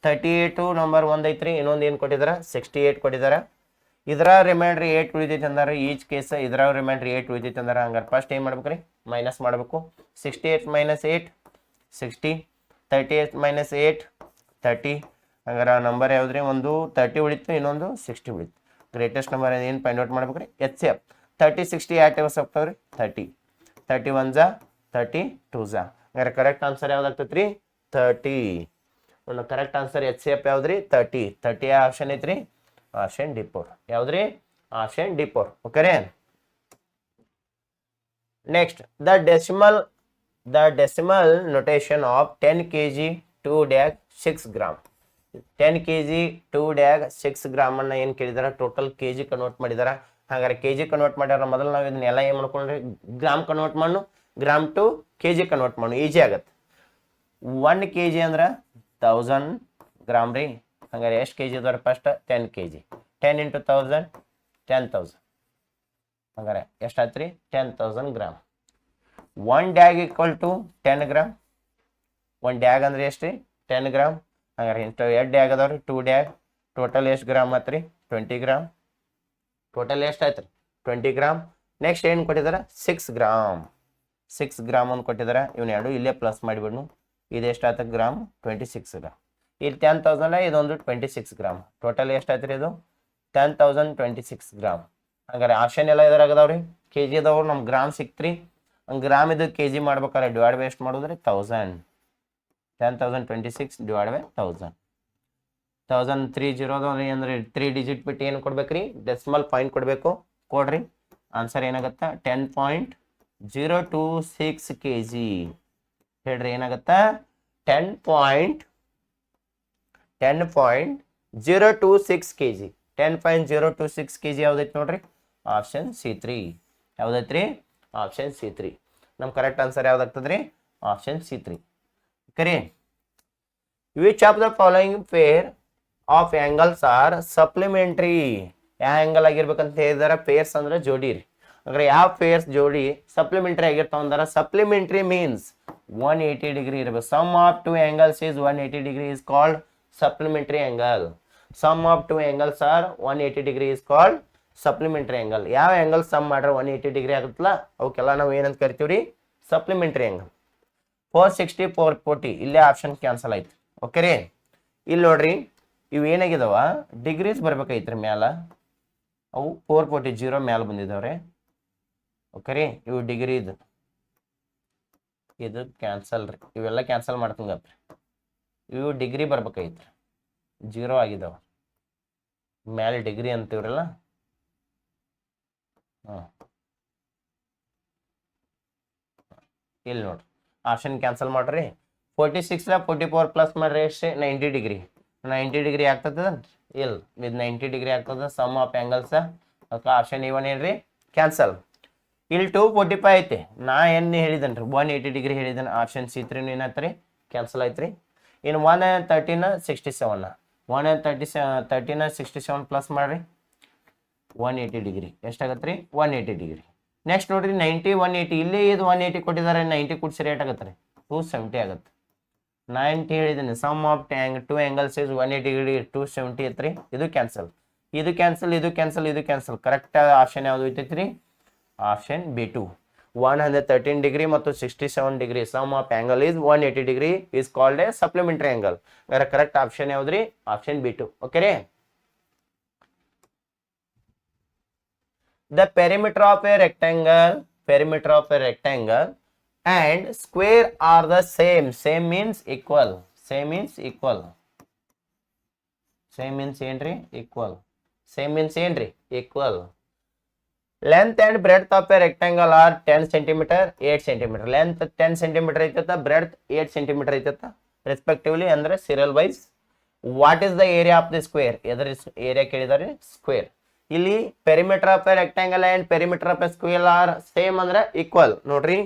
38 ನಂಬರ್ 1 ಐತ್ರಿ ಇನ್ನೊಂದು ಏನು ಕೊಟ್ಟಿದಾರ 68 ಕೊಟ್ಟಿದಾರ ಇದರ ರಿಮೈಂಡರ್ 8 ಉಳಿತೈತಿ ಅಂದ್ರೆ ಈಚ್ ಕೇಸ್ ಇದರ ರಿಮೈಂಡರ್ 8 ಉಳಿತೈತಿ ಅಂದ್ರೆ ಹಂಗಾರೆ ಫಸ್ಟ್ ಏನು ಮಾಡ್ಬೇಕ್ರಿ ಮೈನಸ್ ಮಾಡಬೇಕು 68 ಮೈನಸ್ 8 60 38 ಮೈನಸ್ 8 30 ಹಂಗಾರೆ ನಂಬರ್ ಯಾವ್ದ್ರಿ ಒಂದು 30 ಉಳಿತು ಇನ್ನೊಂದು 60 ಉಳಿತು ಗ್ರೇಟೆಸ್ಟ್ ನಂಬರ್ ಏನು ಫೈಂಡ್ ಔಟ್ ಮಾಡ್ಬೇಕ್ರಿ HCF 30 60 8 ಟೈಮ್ಸ್ ಆಗ್ತಾವ್ರಿ 30 31 32 ಹಂಗಾರೆ ಕರೆಕ್ಟ್ ಆನ್ಸರ್ ಯಾವ್ದಾಗ್ತೈತೆ ರೀ 30 ಒಂದು ಕರೆಕ್ಟ್ ಆನ್ಸರ್ HCF ಯಾವ್ದ್ರಿ 30 ಆಪ್ಷನ್ ಐತ್ರಿ ಆಪ್ಷನ್ D4 ಯಾವ್ದ್ರಿ ಆಪ್ಷನ್ D4 ಓಕೆ ರೀ next the decimal notation of 10 kg 2 dag 6 gram 10 kg 2 dag 6 gram ಅನ್ನ ಏನು ಕೇಳಿದಾರ ಟೋಟಲ್ ಕೆಜಿ ಕನ್ವರ್ಟ್ ಮಾಡಿದಾರ ಹಾಗಾದ್ರೆ ಕೆಜಿ ಕನ್ವರ್ಟ್ ಮಾಡ್ಯಾರ ಮೊದಲು ನಾವು ಇದನ್ನೆಲ್ಲ ಏನು ಮಾಡ್ಕೊಂಡ್ರಿ ಗ್ರಾಮ್ ಕನ್ವರ್ಟ್ ಮಾಡು ಗ್ರಾಮ್ ಟು ಕೆಜಿ ಕನ್ವರ್ಟ್ ಮಾಡು ಈಜಿ ಆಗತ್ತೆ 1 kg ಅಂದ್ರೆ 1000 ಗ್ರಾಮ್ ರೀ ಹಂಗಾರೆ ಎಷ್ಟು ಕೆಜಿ ಇದಾರೆ ಫಸ್ಟ್ 10 kg 10 into 1000 10,000 ಹಂಗಾರೆ ಎಷ್ಟಾಯ್ತು ರೀ 10,000 ಗ್ರಾಮ್ 1 ಡ್ಯಾಗ್ ಈಕ್ವಲ್ ಟು 10 ಗ್ರಾಮ್ 1 ಡ್ಯಾಗ್ ಅಂದ್ರೆ ಎಷ್ಟು ರೀ 10 ಗ್ರಾಮ್ ಹಂಗಾರೆ ಇಂಟು 2 ಡ್ಯಾಗ್ ಅದಾವ್ರಿ 2 ಡ್ಯಾಗ್ ಟೋಟಲ್ ಎಷ್ಟು ಗ್ರಾಮ್ ಆಯ್ತು ರೀ 20 ಗ್ರಾಮ್ ಟೋಟಲ್ ಎಷ್ಟು ಆಯ್ತು ರೀ 20 ಗ್ರಾಮ್ ನೆಕ್ಸ್ಟ್ ಏನು ಕೊಟ್ಟಿದ್ದಾರೆ 6 ಗ್ರಾಮ್ 6 ಗ್ರಾಮ್ ಅಂತ ಕೊಟ್ಟಿದ್ದಾರೆ ಇವನ್ನ ಎರಡು ಇಲ್ಲೇ ಪ್ಲಸ್ ಮಾಡಿಬಿಡ್ನು ಇದು ಎಷ್ಟಾಯ್ತು ಗ್ರಾಮ್ 26 ಗ್ರಾಮ್ ಇಲ್ಲಿ 10,000 ಇದೊಂದು 26 ಗ್ರಾಮ್ ಟೋಟಲ್ ಎಷ್ಟಾಯ್ತು ರೀ ಇದು 10,026 ಗ್ರಾಮ್ ಹಂಗಾರೆ ಆಪ್ಷನ್ ಎಲ್ಲ ಇದ್ರಾಗದಾವ್ರಿ ಕೆ ಜಿ ಅದಾವ್ರು ನಮ್ಗೆ ಗ್ರಾಮ್ ಸಿಕ್ತ್ರಿ ಹಂಗೆ ಗ್ರಾಮ್ ಇದು ಕೆ ಜಿ ಮಾಡ್ಬೇಕಾದ್ರೆ ಡಿವೈಡ್ ಬೈ ಎಷ್ಟು ಮಾಡೋದ್ರಿ 1000 10,026 divided by 1000 1030 ಅಂದ್ರೆ 3 ಡಿಜಿಟ್ ಬಿಟ್ಟು ಏನು ಕೊಡ್ಬೇಕ್ರಿ ಡೆಸಿಮಲ್ ಪಾಯಿಂಟ್ ಕೊಡಬೇಕು ಕೊಡ್ರಿ ಆನ್ಸರ್ ಏನಾಗತ್ತಾ 10.026 kg ಹೇಳ್ರಿ ಏನಾಗತ್ತಾ 10.026 10.026 kg. 10.026 kg ಯಾವ್ದೈತಿ ನೋಡ್ರಿ? Option C3. ಯಾವ್ದೈತ್ರಿ? Option C3. ನಮ್ಮ ಕರೆಕ್ಟ್ ಆನ್ಸರ್ ಯಾವ್ದಾಗ್ತದ್ರಿ? Option C3. ಕರಿ. Which of the following pair of angles are supplementary? ಯಾವ ಆಂಗಲ್ ಆಗಿರ್ಬೇಕಂತ ಹೇಳಿದಾರೆ? ಪೇರ್ಸ್ ಅಂದ್ರೆ ಜೋಡಿ ರೀ. ಅಂದ್ರೆ ಯಾವ ಪೇರ್ಸ್ ಜೋಡಿ ಸಪ್ಲಿಮೆಂಟ್ರಿ ಆಗಿರ್ತಾವ ಅಂದ್ರೆ ಸಪ್ಲಿಮೆಂಟ್ರಿ ಮೀನ್ಸ್ 180 ಡಿಗ್ರಿ ಇರಬೇಕು. Sum of two angles is 180 degree is called supplementary angle. Sum of two angles are 180 degree is called supplementary angle. ಯಾವ ಆಂಗಲ್ ಸಮ್ ಮಾಡ್ರೆ 180 ಡಿಗ್ರಿ ಆಗುತ್ತಲ್ಲ ಅವಕ್ಕೆಲ್ಲ ನಾವು ಏನಂತ ಕರಿತೀವ್ರಿ? Supplementary angle. 460 440 ಇಲ್ಲೇ ಆಪ್ಷನ್ ಕ್ಯಾನ್ಸಲ್ ಆಯ್ತು. ಓಕೆ ರೀ. ಇಲ್ಲಿ ನೋಡ್ರಿ, ಇವು ಏನಾಗಿದಾವ ಡಿಗ್ರೀಸ್ ಬರ್ಬೇಕೈತ್ರಿ ಮ್ಯಾಲ. ಅವು 440 0 ಮ್ಯಾಲ ಬಂದಿದ್ದಾವ್ರಿ. ಓಕೆ ರೀ. ಇವು ಡಿಗ್ರಿ ಇದು ಕ್ಯಾನ್ಸಲ್ ರೀ. ಇವೆಲ್ಲ ಕ್ಯಾನ್ಸಲ್ ಮಾಡ್ತಂಗಪ್ರಿ. ಇವು ಡಿಗ್ರಿ ಬರ್ಬೇಕೈತ್ರಿ. 0 ಆಗಿದಾವ ಮ್ಯಾಲೆ ಡಿಗ್ರಿ ಅಂತೀವ್ರಲ್ಲ. ಇಲ್ಲಿ ನೋಡ್ರಿ ಆಪ್ಷನ್ ಕ್ಯಾನ್ಸಲ್ ಮಾಡ್ರಿ. 46 44 ಪ್ಲಸ್ ಮಾಡ್ರಿ ಎಷ್ಟೇ? 90 ಡಿಗ್ರಿ. 90 ಡಿಗ್ರಿ ಆಗ್ತದ? ಇಲ್ಲ, ವಿತ್ 90 ಡಿಗ್ರಿ ಆಗ್ತದ. ಸಮ್ ಆಫ್ ಆಂಗಲ್ಸ್ ಅದಕ್ಕೆ ಆಪ್ಷನ್ A1 ಏನ್ರಿ? ಕ್ಯಾನ್ಸಲ್. ಇಲ್ಲಿ 245 ಐತಿ. ನಾ ಏನು ಹೇಳಿದನ್ರಿ? 180 ಡಿಗ್ರಿ ಹೇಳಿದನ್. ಆಪ್ಷನ್ C3 ಏನಾಯ್ತ್ರಿ? ಕ್ಯಾನ್ಸಲ್ ಆಯ್ತ್ರಿ. ಇನ್ನು 113 67 113 67 ಪ್ಲಸ್ ಮಾಡ್ರಿ 180 ಡಿಗ್ರಿ ಎಷ್ಟಾಗತ್ತೆ ರೀ? 180 ಡಿಗ್ರಿ. ನೆಕ್ಸ್ಟ್ ನೋಡ್ರಿ 90 180 ಇಲ್ಲೇ ಇದು 180 ಕೊಟ್ಟಿದ್ದಾರೆ. 90 ಕೂಡಿಸಿ ರೇಟ್ ಆಗತ್ತೆ ರೀ 270 ಆಗುತ್ತೆ. 90 ಹೇಳಿದ್ದೀನಿ. Sum of two angles is 180 degree 270 ಐತ್ರಿ. ಇದು ಕ್ಯಾನ್ಸಲ್, ಇದು ಕ್ಯಾನ್ಸಲ್, ಇದು ಕ್ಯಾನ್ಸಲ್, ಇದು ಕ್ಯಾನ್ಸಲ್. ಕರೆಕ್ಟ್ ಆಪ್ಷನ್ ಯಾವುದು ಐತೈತ್ರಿ? Option B2. 113 ಡಿಗ್ರಿ ಮತ್ತು 67 degree sum of angle is 180 degree is called a supplementary angle. Correct option ಯಾವ್ದ್ರಿ? Option B2. ಓಕೆ ರೀ. The perimeter of a rectangle and square are the same. Same means equal. Same means equal. Same means ಏನ್ರಿ? Equal. Same means ಏನ್ರಿ? Equal. Length and breadth of a rectangle are 10 cm 8 cm. Length 10 cm ಐತತ್ತ, breadth 8 cm ಐತತ್ತ respectively. ಅಂದ್ರೆ serial wise. What is the area of the square? ಎದರ ಏರಿಯಾ ಕೇಳಿದಾರೆ? ಸ್ಕ್ವೇರ್. ಇಲ್ಲಿ perimeter of a rectangle and perimeter of a square are same ಅಂದ್ರೆ ಈಕ್ವಲ್. ನೋಡ್ರಿ,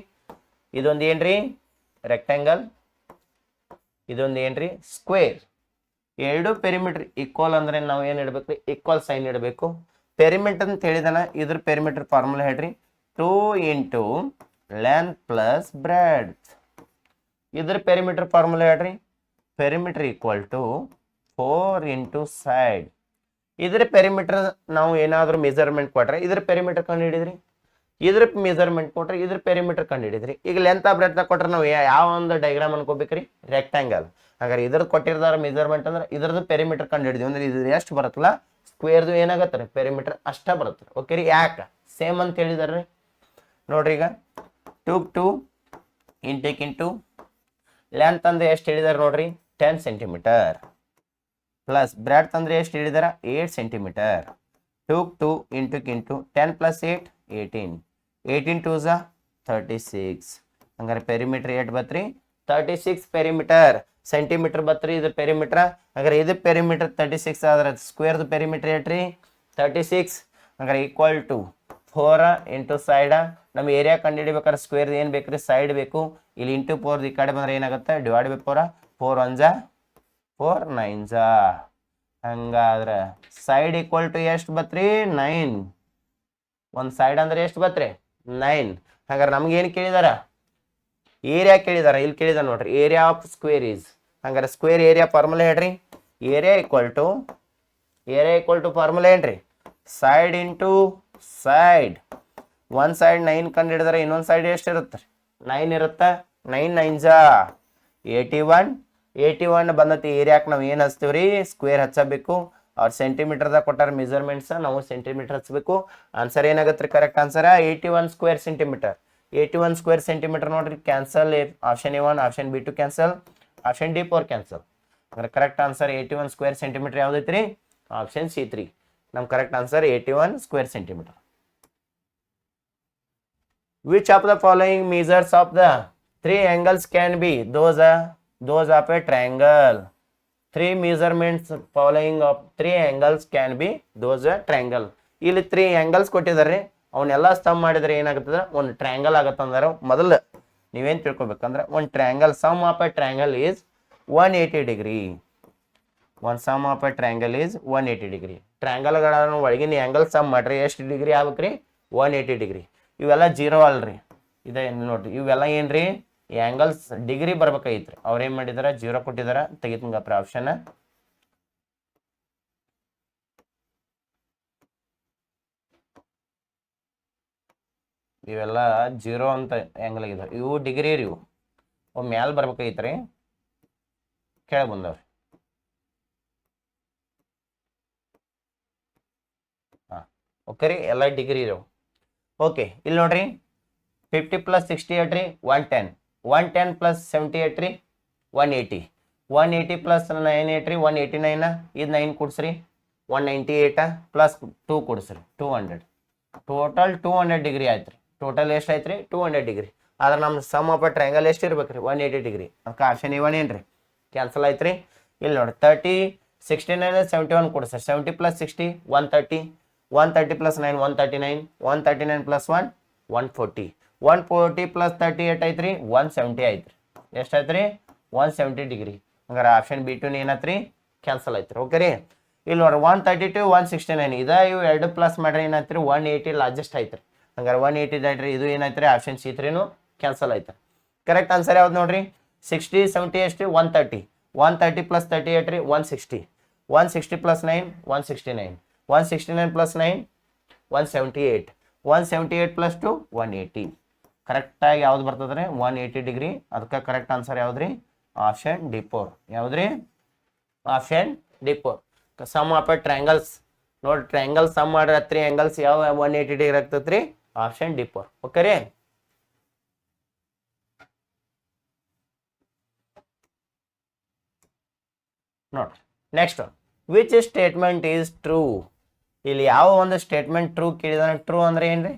ಇದೊಂದು ಏನ್ರಿ? ರೆಕ್ಟಾಂಗಲ್, ಇದೊಂದು ಏನ್ರಿ? ಸ್ಕ್ವೇರ್. ಎರಡು ಪೆರಿಮೀಟರ್ ಈಕ್ವಲ್ ಅಂದ್ರೆ ನಾವು ಏನ್ ಇಡಬೇಕು? ಈಕ್ವಲ್ ಸೈನ್ ಇಡಬೇಕು. ಪೆರಿಮೀಟರ್ ಅಂತ ಹೇಳಿದನ, ಇದ್ರ ಪೆರಿಮೀಟರ್ ಫಾರ್ಮುಲಾ ಹೇಳ್ರಿ. 2 ಇಂಟು ಲೆಂತ್ ಪ್ಲಸ್ ಬ್ರೆಡ್ತ್. ಇದ್ರ ಪೆರಿಮೀಟರ್ ಫಾರ್ಮುಲಾ ಹೇಳ್ರಿ. Perimeter equal to 4 into side. ಇದ್ರ ಪೆರಿಮೀಟರ್ ನಾವು ಏನಾದ್ರು ಮೆಜರ್ಮೆಂಟ್ ಕೊಟ್ರೆ ಇದ್ರ ಪೆರಿಮೀಟರ್ ಕಂಡು ಹಿಡಿದ್ರಿ, ಇದ್ರ ಮೆಜರ್ಮೆಂಟ್ ಕೊಟ್ರೆ ಇದ್ರ ಪೆರಿಮೀಟರ್ ಕಂಡು ಹಿಡಿದ್ರಿ. ಈಗ ಲೆಂತ್ ಆಫ್ ಬ್ರೆಡ್ತ್ ಕೊಟ್ರೆ ನಾವು ಯಾವ ಒಂದು ಡೈಗ್ರಾಮ್ ಅನ್ಕೋಬೇಕ್ರಿ? ರೆಕ್ಟಾಂಗಲ್. ಹಾಗಾದ್ರೆ ಇದ್ರದ್ದು ಕೊಟ್ಟಿರ್ತಾರ ಮೆಜರ್ಮೆಂಟ್ ಅಂದ್ರೆ ಇದ್ರದ್ದು ಪೆರಿಮೀಟರ್ ಕಂಡು ಹಿಡಿದ್ವಿ ಅಂದ್ರೆ ಇದು ಎಷ್ಟು ಬರುತ್ತಲ್ಲ ಸ್ಕ್ವೇರ್ದು ಏನಾಗತ್ತೆ ರೀ? ಪೆರಿಮೀಟರ್ ಅಷ್ಟ ಬರುತ್ತೆ. ಓಕೆ ರೀ. ಯಾಕೆ ಸೇಮ್ ಅಂತ ಹೇಳಿದಾರೆ? ನೋಡ್ರಿ, ಈಗ 2 ಇಂಟು ಲೆಂತ್ ಅಂದ್ರೆ ಎಷ್ಟು ಹೇಳಿದಾರೆ ನೋಡ್ರಿ? 10 ಸೆಂಟಿಮೀಟರ್ ಪ್ಲಸ್ ಬ್ರೆಡ್ತ್ ಅಂದ್ರೆ ಎಷ್ಟು ಹೇಳಿದಾರ? 8 ಸೆಂಟಿಮೀಟರ್. 2 into 10 plus 8 18. 18 2 36. ಹಂಗಾರೆ ಪೆರಿಮೀಟರ್ ಏಟ್ ಬತ್ರಿ? 36 ಪೆರಿಮೀಟರ್. ಸೆಂಟಿಮೀಟರ್ ಬತ್ರಿ ಇದು ಪೆರಿಮೀಟರ್. ಹಾಗಾದ್ರೆ ಇದು ಪೆರಿಮೀಟರ್ 36 ಆದ್ರೆ ಸ್ಕ್ವೇರ್ದು ಪೆರಿಮೀಟರ್ ಏಟ್ರಿ? 36. ಹಂಗಾರೆ ಈಕ್ವಲ್ ಟು 4 ಇಂಟು ಸೈಡ್. ನಮ್ಮ ಏರಿಯಾ ಕಂಡು ಹಿಡಿಬೇಕಾದ್ರೆ ಸ್ಕ್ವೇರ್ ಏನು ಬೇಕ್ರಿ? ಸೈಡ್ ಬೇಕು. ಇಲ್ಲಿ ಇಂಟು 4 ಈ ಕಡೆ ಬಂದ್ರೆ ಏನಾಗುತ್ತೆ? Divide by 4. 4 1 4 9. ಹಂಗಾದ್ರೆ ಸೈಡ್ ಈಕ್ವಲ್ ಟು ಎಷ್ಟು ಬತ್ರಿ? 9. ಒಂದು ಸೈಡ್ ಅಂದ್ರೆ ಎಷ್ಟು ಬತ್ರಿ? 9. ಹಾಗಾದ್ರೆ ನಮ್ಗೆ ಏನು ಕೇಳಿದಾರ? ಏರಿಯಾ ಕೇಳಿದಾರ. ಇಲ್ಲಿ ಕೇಳಿದಾರ ನೋಡ್ರಿ, ಏರಿಯಾ ಆಫ್ ಸ್ಕ್ವೇರ್ ಈಸ್. ಹಂಗಾರೆ ಸ್ಕ್ವೇರ್ ಏರಿಯಾ ಫಾರ್ಮುಲಾ ಹೇಳ್ರಿ. ಏರಿಯಾ ಈಕ್ವಲ್ ಟು ಫಾರ್ಮುಲಾ ಏನ್ರಿ? Side into side. ಒಂದು ಸೈಡ್ 9 ಕಂಡು ಹಿಡಿದಾರೆ, ಇನ್ನೊಂದು ಸೈಡ್ ಎಷ್ಟು ಇರುತ್ತೆ? 9 ಇರುತ್ತೆ. 9 9 81. 81 ಬಂದತಿ. ಏರಿಯಾಕ್ಕೆ ನಾವು ಏನು ಹಚ್ತೀವ್ರಿ? ಸ್ಕ್ವೇರ್ ಹಚ್ಚಬೇಕು. ಅವ್ರು ಸೆಂಟಿಮೀಟರ್ದಾಗ ಕೊಟ್ಟಾರ ಮೆಜರ್ಮೆಂಟ್ಸ್, ನಾವು ಸೆಂಟಿಮೀಟರ್ ಹಚ್ಚಬೇಕು. ಆನ್ಸರ್ ಏನಾಗತ್ತೆ ರೀ? Correct answer 81 square centimetre. 81 square centimetre ನೋಡ್ರಿ. Cancel. Option A1, option B2 cancel, option D4 cancel. ಅಂದ್ರೆ ಕರೆಕ್ಟ್ ಆನ್ಸರ್ 81 ಸ್ಕ್ವೇರ್ ಸೆಂಟಿಮೀಟರ್ ಯಾವ್ದೈತ್ರಿ? Option C3. ನಮ್ಮ correct answer 81 square centimetre. Which of the following measures of the 3 angles can be those of a triangle? 3 measurements following of 3 angles can be those a triangle. ಇಲ್ಲಿ 3 angles ಕೊಟ್ಟಿದ್ದಾರೆ, ಅವನ್ನೆಲ್ಲ ಸಮ್ ಮಾಡಿದ್ರೆ ಏನಾಗುತ್ತದೆ, ಒಂದು ಟ್ರಯಾಂಗಲ್ ಆಗತ್ತಂದ್ರೆ ಮೊದಲು ನೀವೇನು ತಿಳ್ಕೊಬೇಕಂದ್ರೆ ಒಂದು triangle sum of a triangle is 180 degree. ಒಂದು sum of a triangle is 180 degree. ಟ್ರಯಾಂಗಲ್ಗಳ ಒಳಗಿನ ಆ್ಯಂಗಲ್ ಸಮ್ ಮಾಡ್ರಿ ಎಷ್ಟು ಡಿಗ್ರಿ ಆಗ್ಬೇಕ್ರಿ, 180 ಡಿಗ್ರಿ. ಇವೆಲ್ಲ ಜೀರೋ ಅಲ್ರಿ, ಇದೆ ನೋಡ್ರಿ, ಇವೆಲ್ಲ ಏನ್ರಿ ಆ್ಯಂಗಲ್ಸ್ ಡಿಗ್ರಿ ಬರ್ಬೇಕಾಗಿತ್ರಿ. ಅವ್ರೇನು ಮಾಡಿದಾರ, ಜೀರೋ ಕೊಟ್ಟಿದಾರ, ತೆಗಿತಂಗಪ್ಪ ಆಪ್ಷನ್. ಇವೆಲ್ಲ ಜೀರೋ ಅಂತ ಆ್ಯಂಗಲ್ ಆಗಿದಾವೆ, ಇವು ಡಿಗ್ರಿ ರೀ. ಇವು ಅವು ಮ್ಯಾಲ ಬರ್ಬೇಕಾಗಿತ್ರಿ, ಕೆಳಗೆ ಬಂದವ್ರಿ. ಹಾಂ ಓಕೆ ರೀ, ಎಲ್ಲ ಡಿಗ್ರಿ ಇರೋ. ಓಕೆ ಇಲ್ಲಿ ನೋಡ್ರಿ, 50 + 68 ರೀ 110, 110 + 78 ರೀ 180, 180 + 98 ರೀ 189. ಇದು 9 ಕೊಡ್ಸ್ರಿ 198 + 2 ಕೊಡ್ಸ್ರಿ 200. ಟೋಟಲ್ 200 ಡಿಗ್ರಿ ಆಯ್ತು ರೀ. ಟೋಟಲ್ ಎಷ್ಟು ಆಯ್ತು ರೀ, 200 ಡಿಗ್ರಿ. ಆದ್ರೆ ನಮ್ಮ ಸಮ್ ಆಫ್ ಟ್ರಯಾಂಗಲ್ ಎಷ್ಟು ಇರ್ಬೇಕು ರೀ, 180 ಡಿಗ್ರಿ. ಅದಕ್ಕೆ ಆಪ್ಷನ್ ಇವನ್ ಏನು ರೀ ಕ್ಯಾನ್ಸಲ್ ಆಯ್ತು ರೀ. ಇಲ್ಲಿ ನೋಡಿ 30, 69, 71 ಕೊಡ್ಸ್ರಿ. 70 + 60 130, 130 + 9 139, 139 + 1 140, 140 + 38 ಐತ್ರಿ 170 ಐತ್ರಿ. ಎಷ್ಟು ಆಯ್ತು ರೀ, 170 ಡಿಗ್ರಿ. ಹಂಗಾರೆ ಆಪ್ಷನ್ B2 ಏನಾಯ್ತು ರೀ, ಕ್ಯಾನ್ಸಲ್ ಆಯ್ತು ರೀ. ಓಕೆ ರೀ. ಇಲ್ಲಿ ನೋಡ್ರಿ 132 169 ಇದ ಇವು ಎರಡು ಪ್ಲಸ್ ಮಾಡ್ರಿ ಏನಾಯ್ತು ರೀ, 180 ಲಾರ್ಜೆಸ್ಟ್ ಐತ್ರಿ. ಹಂಗಾರೆ 180 ಐತ್ರಿ, ಇದು ಏನಾಯ್ತು ರೀ, ಆಪ್ಷನ್ C3 ಕ್ಯಾನ್ಸಲ್ ಆಯ್ತು. ಕರೆಕ್ಟ್ ಆನ್ಸರ್ ಯಾವ್ದು ನೋಡ್ರಿ, 60 70 ಎಷ್ಟು 130, 130 + 38 ರೀ 160, 160 + 9 169, 169 + 9 178, 178 + 2 180. ಕರೆಕ್ಟಾಗಿ ಯಾವ್ದು ಬರ್ತದೆ ರೀ, 180 ಡಿಗ್ರಿ. ಅದಕ್ಕೆ ಕರೆಕ್ಟ್ ಆನ್ಸರ್ ಯಾವ್ದು ರೀ, ಆಪ್ಷನ್ D4. ಯಾವ್ದು ರೀ, option D4. Sum of a triangles ನೋಡಿ, ಟ್ರಯಾಂಗಲ್ ಸಮ್ ಮಾಡ್ರಿ 3 ಆ್ಯಂಗಲ್ಸ್ ಯಾವ 180 ಡಿಗ್ರಿ ಆಗ್ತದೆ ರೀ, ಆಪ್ಷನ್ D4. ಓಕೆ ರೀ. ನೋಡ್ರಿ next, which statement is true. ಇಲ್ಲಿ ಯಾವ ಒಂದು ಸ್ಟೇಟ್ಮೆಂಟ್ ಟ್ರೂ ಕೇಳಿದಾನೆ. ಟ್ರೂ ಅಂದ್ರೆ ಏನ್ರಿ,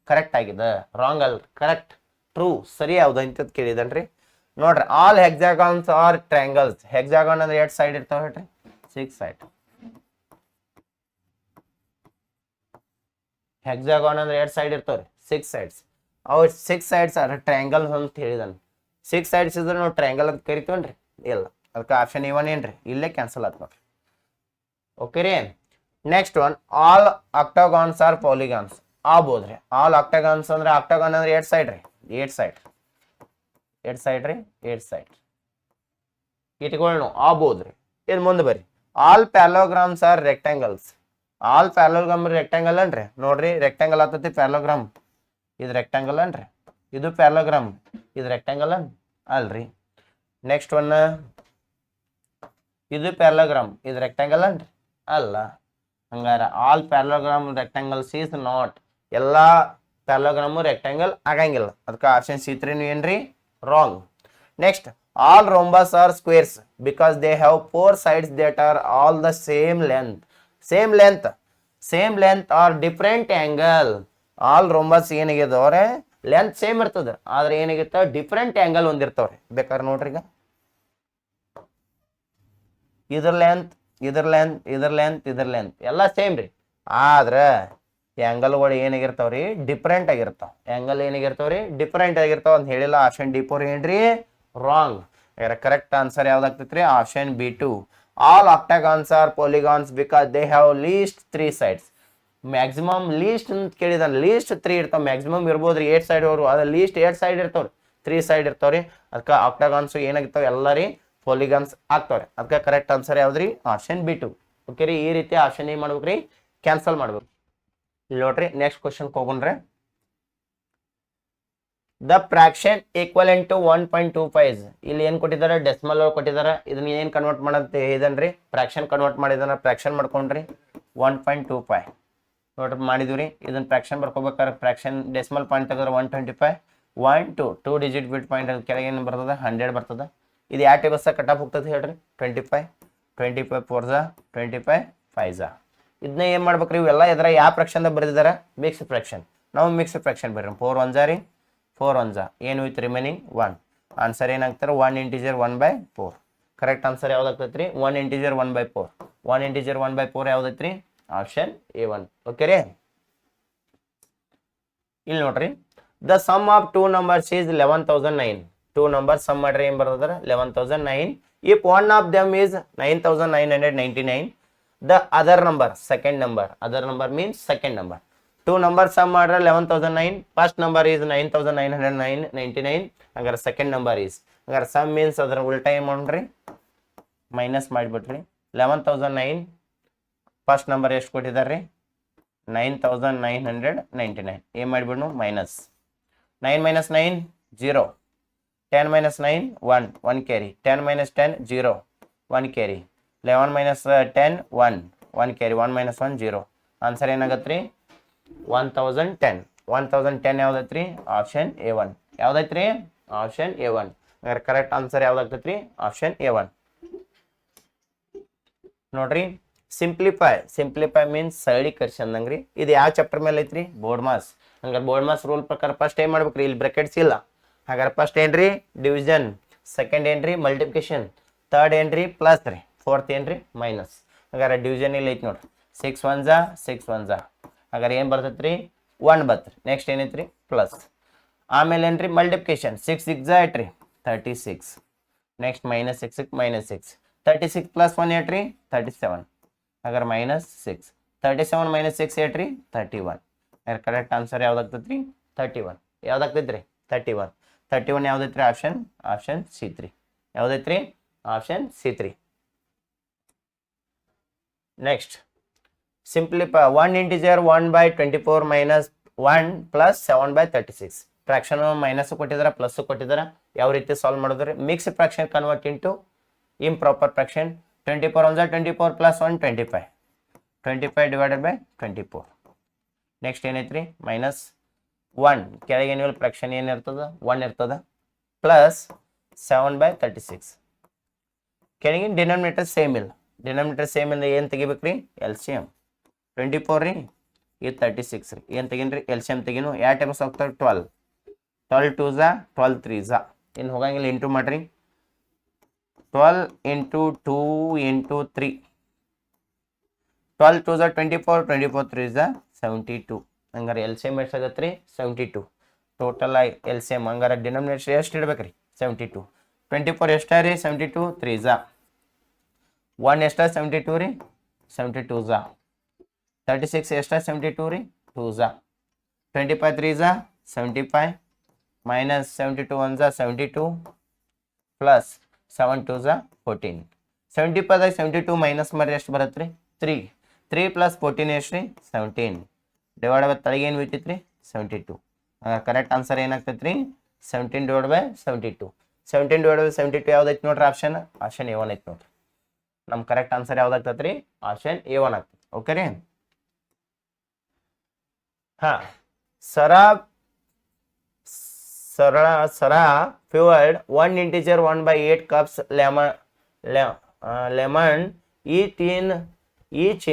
ಕರೆಕ್ಟ್ ಆಗಿದೆ, ರಾಂಗ್ ಅಲ್, ಕರೆಕ್ಟ್, ಟ್ರೂ, ಸರಿ ಯಾವ್ದು ಅಂತದ್ ಕೇಳಿದನ್ರಿ. ನೋಡ್ರಿ, ಆಲ್ ಹೆಕ್ಸಾಗಾನ್ಸ್ ಆರ್ ಟ್ರಯಾಂಗಲ್ಸ್. ಹೆಕ್ಸಾಗಾನ್ ಅಂದ್ರೆ ಎಷ್ಟು ಸೈಡ್ ಇರ್ತಾವ ಹೇಳ್ರಿ, 6 ಸೈಡ್. ಹೆಕ್ಸಾಗಾನ್ ಅಂದ್ರೆ ಎರಡು ಸೈಡ್ ಇರ್ತಾವ್ರಿ, 6 ಸೈಡ್ಸ್. ಅವು 6 ಸೈಡ್ಸ್ ಆರ್ ಟ್ರಯಾಂಗಲ್ ಅಂತ ಹೇಳಿದಾನೆ. 6 ಸೈಡ್ಸ್ ಇದ್ರೆ ನಾವು ಟ್ರಯಾಂಗಲ್ ಅಂತ ಕರಿತೀವನ್ರಿ, ಇಲ್ಲ. ಅದಕ್ಕೆ ಆಪ್ಷನ್ ಇವನ್ ಏನ್ರಿ, ಇಲ್ಲೇ ಕ್ಯಾನ್ಸಲ್ ಆಯ್ತು ನೋಡ್ರಿ. ಓಕೆ ರೀ. Next one, all octagons are polygons ಆಗ್ಬೋದ್ರಿ. ಆಲ್ ಆಕ್ಟಾಗಾನ್ಸ್ ಅಂದ್ರೆ, ಆಕ್ಟಾಗಾನ್ ಅಂದ್ರೆ ಎರಡು ಸೈಡ್ ರೀ, 8 ಸೈಡ್, 8 ಸೈಡ್ ರೀ, 8 ಸೈಡ್ ಇಟ್ಕೊಳ್ಳಿ ಆಗ್ಬೋದ್ರಿ. ಇದು ಮುಂದೆ ಬರ್ರಿ, all parallelograms are rectangles. All parallelogram rectangle ಅನ್ರಿ. ನೋಡ್ರಿ ರೆಕ್ಟಾಂಗಲ್ ಆಗ್ತತಿ, ಪ್ಯಾಲೋಗ್ರಾಮ್ ಇದು ರೆಕ್ಟಾಂಗಲ್ ಅನ್ರಿ, ಇದು ಪ್ಯಾಲೋಗ್ರಾಮ್, ಇದು ರೆಕ್ಟಾಂಗಲ್ ಅಲ್ರಿ. ನೆಕ್ಸ್ಟ್ ಒನ್, ಇದು ಪ್ಯಾರಲೋಗ್ರಾಮ್, ಇದು ರೆಕ್ಟಾಂಗಲ್ ಅನ್ರಿ, ಅಲ್ಲ. ಹಂಗಾರ all parallelogram rectangles is not. ಎಲ್ಲ ಪ್ಯಾರಲೋಗ್ರಾಮು ರೆಕ್ಟಾಂಗಲ್ ಆಗಂಗಿಲ್ಲ. ಅದಕ್ಕೆ ಆಪ್ಷನ್ C3 ಏನ್ರಿ, wrong. Next, all rhombus are squares because they have 4 sides that are all the same length. Same length, same length are different angle. All rhombus ಏನಾಗಿದವ್ರೆ, ಲೆಂತ್ ಸೇಮ್ ಇರ್ತದೆ, ಆದ್ರೆ ಏನಾಗಿರ್ತಾವ, ಡಿಫ್ರೆಂಟ್ ಆ್ಯಂಗಲ್ ಹೊಂದಿರ್ತಾವ್ರಿ. ಬೇಕಾದ್ರೆ ನೋಡ್ರಿ, ಈಗ ಇದ್ರ ಲೆಂತ್, ಇದ್ರ ಲೆಂತ್, ಇದ್ರ ಲೆಂತ್, ಇದ್ರ ಲೆಂತ್ ಎಲ್ಲ ಸೇಮ್ ರೀ, ಆದ್ರೆ ಆ್ಯಂಗಲ್ಗಳು ಏನಾಗಿರ್ತಾವ್ರಿ, ಡಿಫ್ರೆಂಟ್ ಆಗಿರ್ತಾವ. ಆ್ಯಂಗಲ್ ಏನಾಗಿರ್ತಾವ್ರಿ, ಡಿಫ್ರೆಂಟ್ ಆಗಿರ್ತಾವ ಅಂತ ಹೇಳಿಲ್ಲ. ಆಪ್ಷನ್ D4 ಏನ್ರಿ, ರಾಂಗ್. ಕರೆಕ್ಟ್ ಆನ್ಸರ್ ಯಾವ್ದಾಗ್ತೈತ್ರಿ, option B2. All octagons are polygons because they have least 3 sides. Maximum least ಅಂತ ಕೇಳಿದಾನೆ, ಲೀಸ್ಟ್ 3 ಇರ್ತಾವ. ಮ್ಯಾಕ್ಸಿಮಮ್ ಇರ್ಬೋದ್ರಿ 8 ಸೈಡ್ ಅವರು, ಅದ ಲೀಸ್ಟ್ 8 ಸೈಡ್ ಇರ್ತಾವ್ರಿ, 3 ಸೈಡ್ ಇರ್ತಾವ್ರಿ. ಅದಕ್ಕೆ ಆಕ್ಟಾಗಾನ್ಸ್ ಏನಾಗಿರ್ತಾವ, ಎಲ್ಲ ರೀ ಪಾಲಿಗಾನ್ಸ್ ಆಗ್ತಾವ್ರಿ. ಅದಕ್ಕೆ ಕರೆಕ್ಟ್ ಆನ್ಸರ್ ಯಾವ್ದ್ರಿ, ಆಪ್ಷನ್ B2. ಓಕೆ ರೀ. ಈ ರೀತಿ ಆಪ್ಷನ್ ಏನ್ ಮಾಡ್ಬೇಕ್ರಿ, ಕ್ಯಾನ್ಸಲ್ ಮಾಡ್ಬೇಕು. ಇಲ್ಲಿ ನೋಡ್ರಿ, ನೆಕ್ಸ್ಟ್ ಕ್ವಶನ್ ಹೋಗೋಣ್ರಿ. The fraction equivalent to 1.25. ಇಲ್ಲಿ ಏನ್ ಕೊಟ್ಟಿದ್ದಾರೆ, ಡೆಸಿಮಲ್ ಕೊಟ್ಟಿದ್ದಾರೆ. ಇದನ್ನ ಏನ್ ಕನ್ವರ್ಟ್ ಮಾಡಂತ ಹೇಳಿದನ್ರಿ, ಫ್ರಾಕ್ಷನ್ ಕನ್ವರ್ಟ್ ಮಾಡಿದಾನ. ಫ್ರಾಕ್ಷನ್ ಮಾಡ್ಕೊಂಡ್ರಿ 1.25 ನೋಡ್ರಿ ಮಾಡಿದ್ವಿ ರೀ. ಇದನ್ನ ಫ್ರಾಕ್ಷನ್ ಬರ್ಕೋಬೇಕಾದ್ರೆ ಫ್ರಾಕ್ಷನ್ ಡೆಸಿಮಲ್ ಪಾಯಿಂಟ್ ತೆಗೆದ್ರೆ 125, 1 2 ಡಿಜಿಟ್ ಬಿಟ್ ಪಾಯಿಂಟ್ ಕೆಳಗೆ ಏನು ಬರ್ತದೆ, 100 ಬರ್ತದೆ. ಇದು ಯಾವ ಟೇಬಲ್ಸ್ ಕಟ್ ಆಫ್ ಹೋಗ್ತದೆ ಹೇಳ್ರಿ, 25, 25 4 25 5. ಇದನ್ನ ಏನ್ ಮಾಡ್ಬೇಕ್ರಿ, ಇವೆಲ್ಲ ಇದ್ರ ಯಾವ ಫ್ರಾಕ್ಷನ್ ಬರೆದಿದ್ದಾರೆ, ಮಿಕ್ಸ್ ಫ್ರಾಕ್ಷನ್. ನಾವು ಮಿಕ್ಸ್ ಫ್ರಾಕ್ಷನ್ ಬರ್ರಿ, 4 1 ರೀ, 4 1 ಏನು ವಿತ್ ರಿಮೈನಿಂಗ್ 1. ಆನ್ಸರ್ ಏನಾಗ್ತಾರೆ, 1 ಇಂಟಿಜರ್ 1/4. ಕರೆಕ್ಟ್ ಆನ್ಸರ್ ಯಾವ್ದಾಗ್ತೈತ್ರಿ 1 ಇಂಟಿಜರ್ 1/4 1 ಇಂಟಿಜರ್ 1/4 ಯಾವ್ದೈತ್ರಿ ಆಪ್ಷನ್ A1 ಓಕೆ ರೀ ಇಲ್ಲಿ ನೋಡ್ರಿ the sum of two numbers is 11,009 two numbers sum ಮಾಡ್ರಿ ಏನ್ ಬರ್ತದ್ರ 11,009 if one of them is 9,999 the other number second number means second number two number sum ಮಾಡ್ರೆ 11,009 ಫಸ್ಟ್ ನಂಬರ್ ಈಸ್ 9,999 ಹಂಗಾರೆ ಸೆಕೆಂಡ್ ನಂಬರ್ ಈಸ್ ಹಂಗಾರೆ ಸಮ್ ಮೀನ್ಸ್ ಅದರ ಉಲ್ಟಾ ಏನ್ ಮಾಡ್ರಿ ಮೈನಸ್ ಮಾಡಿಬಿಟ್ರಿ 11,009 ಫಸ್ಟ್ ನಂಬರ್ ಎಷ್ಟು ಕೊಟ್ಟಿದ್ದಾರೆ 9,999 ಏನ್ ಮಾಡಿಬಿಡ್ನು minus 9 minus 9 0 10 minus 9 1 carry 10 minus 10 0 1 carry 11 minus 10 1 carry 1 minus 1 0 answer ಏನಾಗತ್ರಿ 1010 ಯಾವ್ದೈತ್ರಿ ಆಪ್ಷನ್ A1 ಯಾವ್ದೈತ್ರಿ ಆಪ್ಷನ್ A1 ಕರೆಕ್ಟ್ ಆನ್ಸರ್ ಯಾವ್ದಾಗ್ತೈತ್ರಿ ಆಪ್ಷನ್ A1 ನೋಡ್ರಿ ಸಿಂಪ್ಲಿಫೈ ಮೀನ್ಸ್ ಸರಳೀಕರಿಸಿ ಅಂದಂಗ್ರಿ ಇದು ಯಾವ ಚಾಪ್ಟರ್ ಮೇಲೆ ಐತ್ರಿ ಬೋರ್ಡ್ ಮಾಸ್ ಹಂಗಾರೆ ಬೋರ್ಡ್ ಮಾಸ್ ರೂಲ್ ಪ್ರಕಾರ ಫಸ್ಟ್ ಏನ್ ಮಾಡ್ಬೇಕ್ರಿ ಇಲ್ಲಿ ಬ್ರಾಕೆಟ್ಸ್ ಇಲ್ಲ ಹಾಗಾದ್ರೆ ಫಸ್ಟ್ ಏನ್ರಿ ಡಿವಿಷನ್ ಸೆಕೆಂಡ್ ಏನ್ರಿ ಮಲ್ಟಿಪ್ಲಿಕೇಶನ್ ಥರ್ಡ್ ಏನ್ರಿ ಪ್ಲಸ್ ರೀ ಫೋರ್ತ್ ಏನ್ರಿ ಮೈನಸ್ ಹಾಗಾದ್ರೆ ಡಿವಿಷನ್ ಇಲ್ಲಿ ಐತಿ ನೋಡ್ರಿ 6 1 ಹಾಗಾದ್ರೆ ಏನ್ ಬರ್ತೈತ್ರಿ 1 ಬತ್ರಿ ನೆಕ್ಸ್ಟ್ ಏನೈತ್ರಿ ಪ್ಲಸ್ ಆಮೇಲೆ ಏನ್ರಿ ಮಲ್ಟಿಪ್ಲಿಕೇಶನ್ 6 6 8 ರೀ 36 ನೆಕ್ಸ್ಟ್ ಮೈನಸ್ 6 ಮೈನಸ್ 6 36 ಪ್ಲಸ್ 1 8 ರೀ 37 ಹಾಗಾದ್ರೆ ಮೈನಸ್ 6 37 ಮೈನಸ್ 6 8 ರೀ 31 ಕರೆಕ್ಟ್ ಆನ್ಸರ್ ಯಾವ್ದಾಗ್ತೈತ್ರಿ 31 ಯಾವ್ದಾಗ್ತೈತ್ರಿ 31 ಯಾವ್ದೈತ್ರಿ ಆಪ್ಷನ್ C3 ಯಾವ್ದೈತ್ರಿ option C3 next simplify 1 integer 1/24 minus 1 plus 7/36 fraction minus ಕೊಟ್ಟಿದಾರ ಪ್ಲಸ್ ಕೊಟ್ಟಿದಾರ ಯಾವ ರೀತಿ ಸಾಲ್ವ್ ಮಾಡಿದ್ರಿ mix fraction convert into improper fraction 24 1 24 plus 1 25 divided by 24 next ಏನೈತ್ರಿ ಮೈನಸ್ 1 ಕೆಳಗೆ ಏನಿಲ್ಲ ಫ್ರಾಕ್ಷನ್ ಏನಿರ್ತದ 1 ಇರ್ತದ ಪ್ಲಸ್ 7/36 ಕೆಳಗಿನ ಡಿನಾಮಿನೇಟರ್ ಸೇಮ್ ಇಲ್ಲ ಏನು ತೆಗಿಬೇಕ್ರಿ LCM 24 ರೀ ಇದು 36 ರೀ ಏನು ತೆಗೀನ್ರಿ LCM ತೆಗೀನು ಯಾವ ಟೈಮ್ಸ್ ಹೋಗ್ತಾರೆ 12 2 12 3 ಇನ್ನು ಹೋಗಂಗಿಲ್ಲ ಇಂಟು ಮಾಡ್ರಿ 12 into 2 into 3 12 2 24 24 3 72 ಹಂಗಾರೆ LCM ಎಷ್ಟಾಗತ್ರಿ 72 ಟೋಟಲ್ LCM ಹಂಗಾರೆ ಡಿನಾಮಿನೇಟರ್ ಎಷ್ಟು ಇಡ್ಬೇಕ್ರಿ 72 24 ಎಷ್ಟ ರೀ 72 3 1 ಎಷ್ಟ 72 ರೀ 72 36 ಎಷ್ಟ 72 ರೀ 2 25 3 75 minus 72 1 72 plus 7 2 14 75 72 ಮೈನಸ್ ಮಾಡಿ ಎಷ್ಟು ಬರುತ್ತೆ ರೀ 3 plus 14 ಎಷ್ಟು ರೀ 17 ಡಿವೈಡ್ ಬೈ ತಳಗೆ ಏನು ಬೀಳ್ತೈತ್ರಿ 72 ಕರೆಕ್ಟ್ ಆನ್ಸರ್ ಏನಾಗ್ತೈತೆ ರೀ 17 ಡಿವೈಡ್ ಬೈ 72 17 ಡಿವೈಡ್ ಬೈ 72 ಯಾವ್ದೈತಿ ನೋಡ್ರಿ ಆಪ್ಷನ್ A1 ಐತಿ ನೋಡ್ರಿ ನಮ್ಮ ಕರೆಕ್ಟ್ ಆನ್ಸರ್ ಯಾವ್ದಾಗ್ತೈತೆ ರೀ ಆಪ್ಷನ್ A1 ಆಗ್ತೈತಿ ಓಕೆ ರೀ ಹಾ Sara fuelled 1 integer 1/8 cups lemon each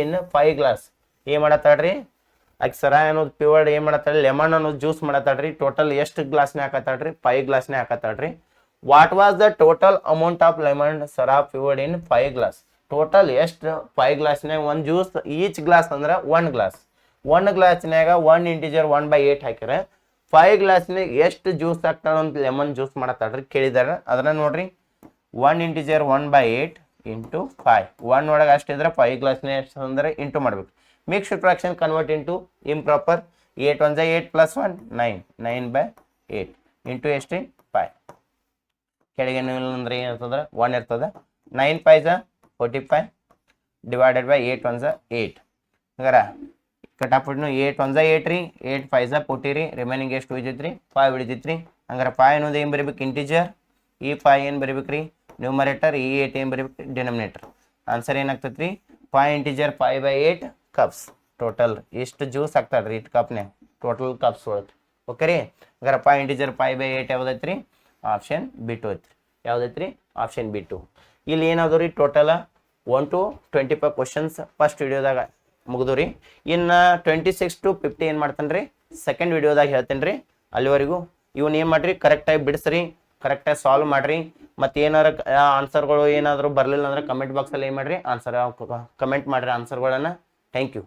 in 5 glass ಏನ್ ಮಾಡತ್ತಾಡ್ರಿ ಆಕೆ ಸರ ಅನ್ನೋದು ಪ್ಯೂರ್ಡ್ ಏನ್ ಮಾಡತ್ತಾಡ್ರಿ ಲೆಮನ್ ಅನ್ನೋದು ಜ್ಯೂಸ್ ಮಾಡತ್ತಾಡ್ರಿ ಟೋಟಲ್ ಎಷ್ಟು ಗ್ಲಾಸ್ನೇ ಹಾಕತ್ತಾಡ್ರಿ 5 ಗ್ಲಾಸ್ನೇ ಹಾಕತ್ತಾಡ್ರಿ what was the total amount of lemon Sara poured in 5 glass total ಎಷ್ಟು 5 ಗ್ಲಾಸ್ನಾಗ ಒಂದು ಜ್ಯೂಸ್ ಈಚ್ ಗ್ಲಾಸ್ ಅಂದ್ರೆ 1 ಗ್ಲಾಸ್ 1 ಗ್ಲಾಸ್ನಾಗ 1 ಇಂಟಿಜರ್ 1/8 ಹಾಕಿರ 5 ಗ್ಲಾಸ್ನಾಗ ಎಷ್ಟು ಜ್ಯೂಸ್ ಹಾಕ್ತಾರ ಅಂತ ಲೆಮನ್ ಜ್ಯೂಸ್ ಮಾಡತ್ತಾಡ್ರಿ ಕೇಳಿದಾರ ಅದನ್ನ ನೋಡ್ರಿ 1 ಇಂಟಿಜರ್ 1/8 ಇಂಟು 5 1 ಒಳಗೆ ಅಷ್ಟಿದ್ರೆ 5 ಗ್ಲಾಸ್ನ ಎಷ್ಟು ಅಂದ್ರೆ ಇಂಟು ಮಾಡ್ಬೇಕು mixed fraction convert into improper 8 1 8 plus 1 9/8 into ಎಷ್ಟು 5 ಕೆಳಗೆ ಅಂದ್ರೆ ಏನಿರ್ತದ 1 ಇರ್ತದ 9 5 45 ಡಿವೈಡೆಡ್ ಬೈ 8 1 8 ಹಂಗಾರ ಕಟಾಪಟ್ನು 8 1 8 ರೀ 8 5 40 ರೀ ರಿಮೈನಿಂಗ್ ಎಷ್ಟು ಉಳಿತೈತ್ರಿ 5 ಉಳಿತೈತ್ರಿ ಹಂಗಾರ 5 ಅನ್ನೋದು ಏನು ಬರೀಬೇಕು ಇಂಟಿಜರ್ ಈ 5 ಏನು ಬರೀಬೇಕ್ರಿ ನ್ಯೂಮರೇಟರ್ ಈ 8 ಏನು ಬರೀಬೇಕು ಡಿನಾಮಿನೇಟರ್ ಆನ್ಸರ್ ಏನಾಗ್ತೈತ್ರಿ 5 ಇಂಟಿಜರ್ 5/8 ಕಪ್ಸ್ ಟೋಟಲ್ ಎಷ್ಟು ಜ್ಯೂಸ್ ಹಾಕ್ತಾಡ್ರಿ ಇಟ್ಟು ಕಪ್ನ್ಯಾಗ ಟೋಟಲ್ ಕಪ್ಸ್ ಒಳಗೆ ಓಕೆ ರೀ ಹಂಗಾರ 5 ಇಂಟಿಜರ್ 5/8 ಯಾವ್ದೈತ್ರಿ ಆಪ್ಷನ್ B2 ಐತ್ರಿ ಯಾವ್ದೈತ್ರಿ ಆಪ್ಷನ್ B2 ಇಲ್ಲಿ ಏನಾದ್ರು ರೀ ಟೋಟಲ್ 1 to 25 ಕ್ವಶನ್ಸ್ ಫಸ್ಟ್ ವಿಡಿಯೋದಾಗ ಮುಗಿದು ರೀ ಇನ್ನು 26 to 50 ಏನು ಮಾಡ್ತಾನೆ ರೀ ಸೆಕೆಂಡ್ ವಿಡಿಯೋದಾಗ ಹೇಳ್ತೇನೆ ರೀ ಅಲ್ಲಿವರೆಗೂ ಇವನ್ ಏನು ಮಾಡಿರಿ ಕರೆಕ್ಟಾಗಿ ಬಿಡಿಸ್ರಿ ಕರೆಕ್ಟಾಗಿ ಸಾಲ್ವ್ ಮಾಡಿರಿ. ಮತ್ತು ಏನಾರ ಆನ್ಸರ್ಗಳು ಏನಾದರೂ ಬರಲಿಲ್ಲ ಅಂದ್ರೆ ಕಮೆಂಟ್ ಬಾಕ್ಸಲ್ಲಿ ಏನು ಮಾಡಿರಿ, ಕಮೆಂಟ್ ಮಾಡಿರಿ ಆನ್ಸರ್ಗಳನ್ನು. Thank you.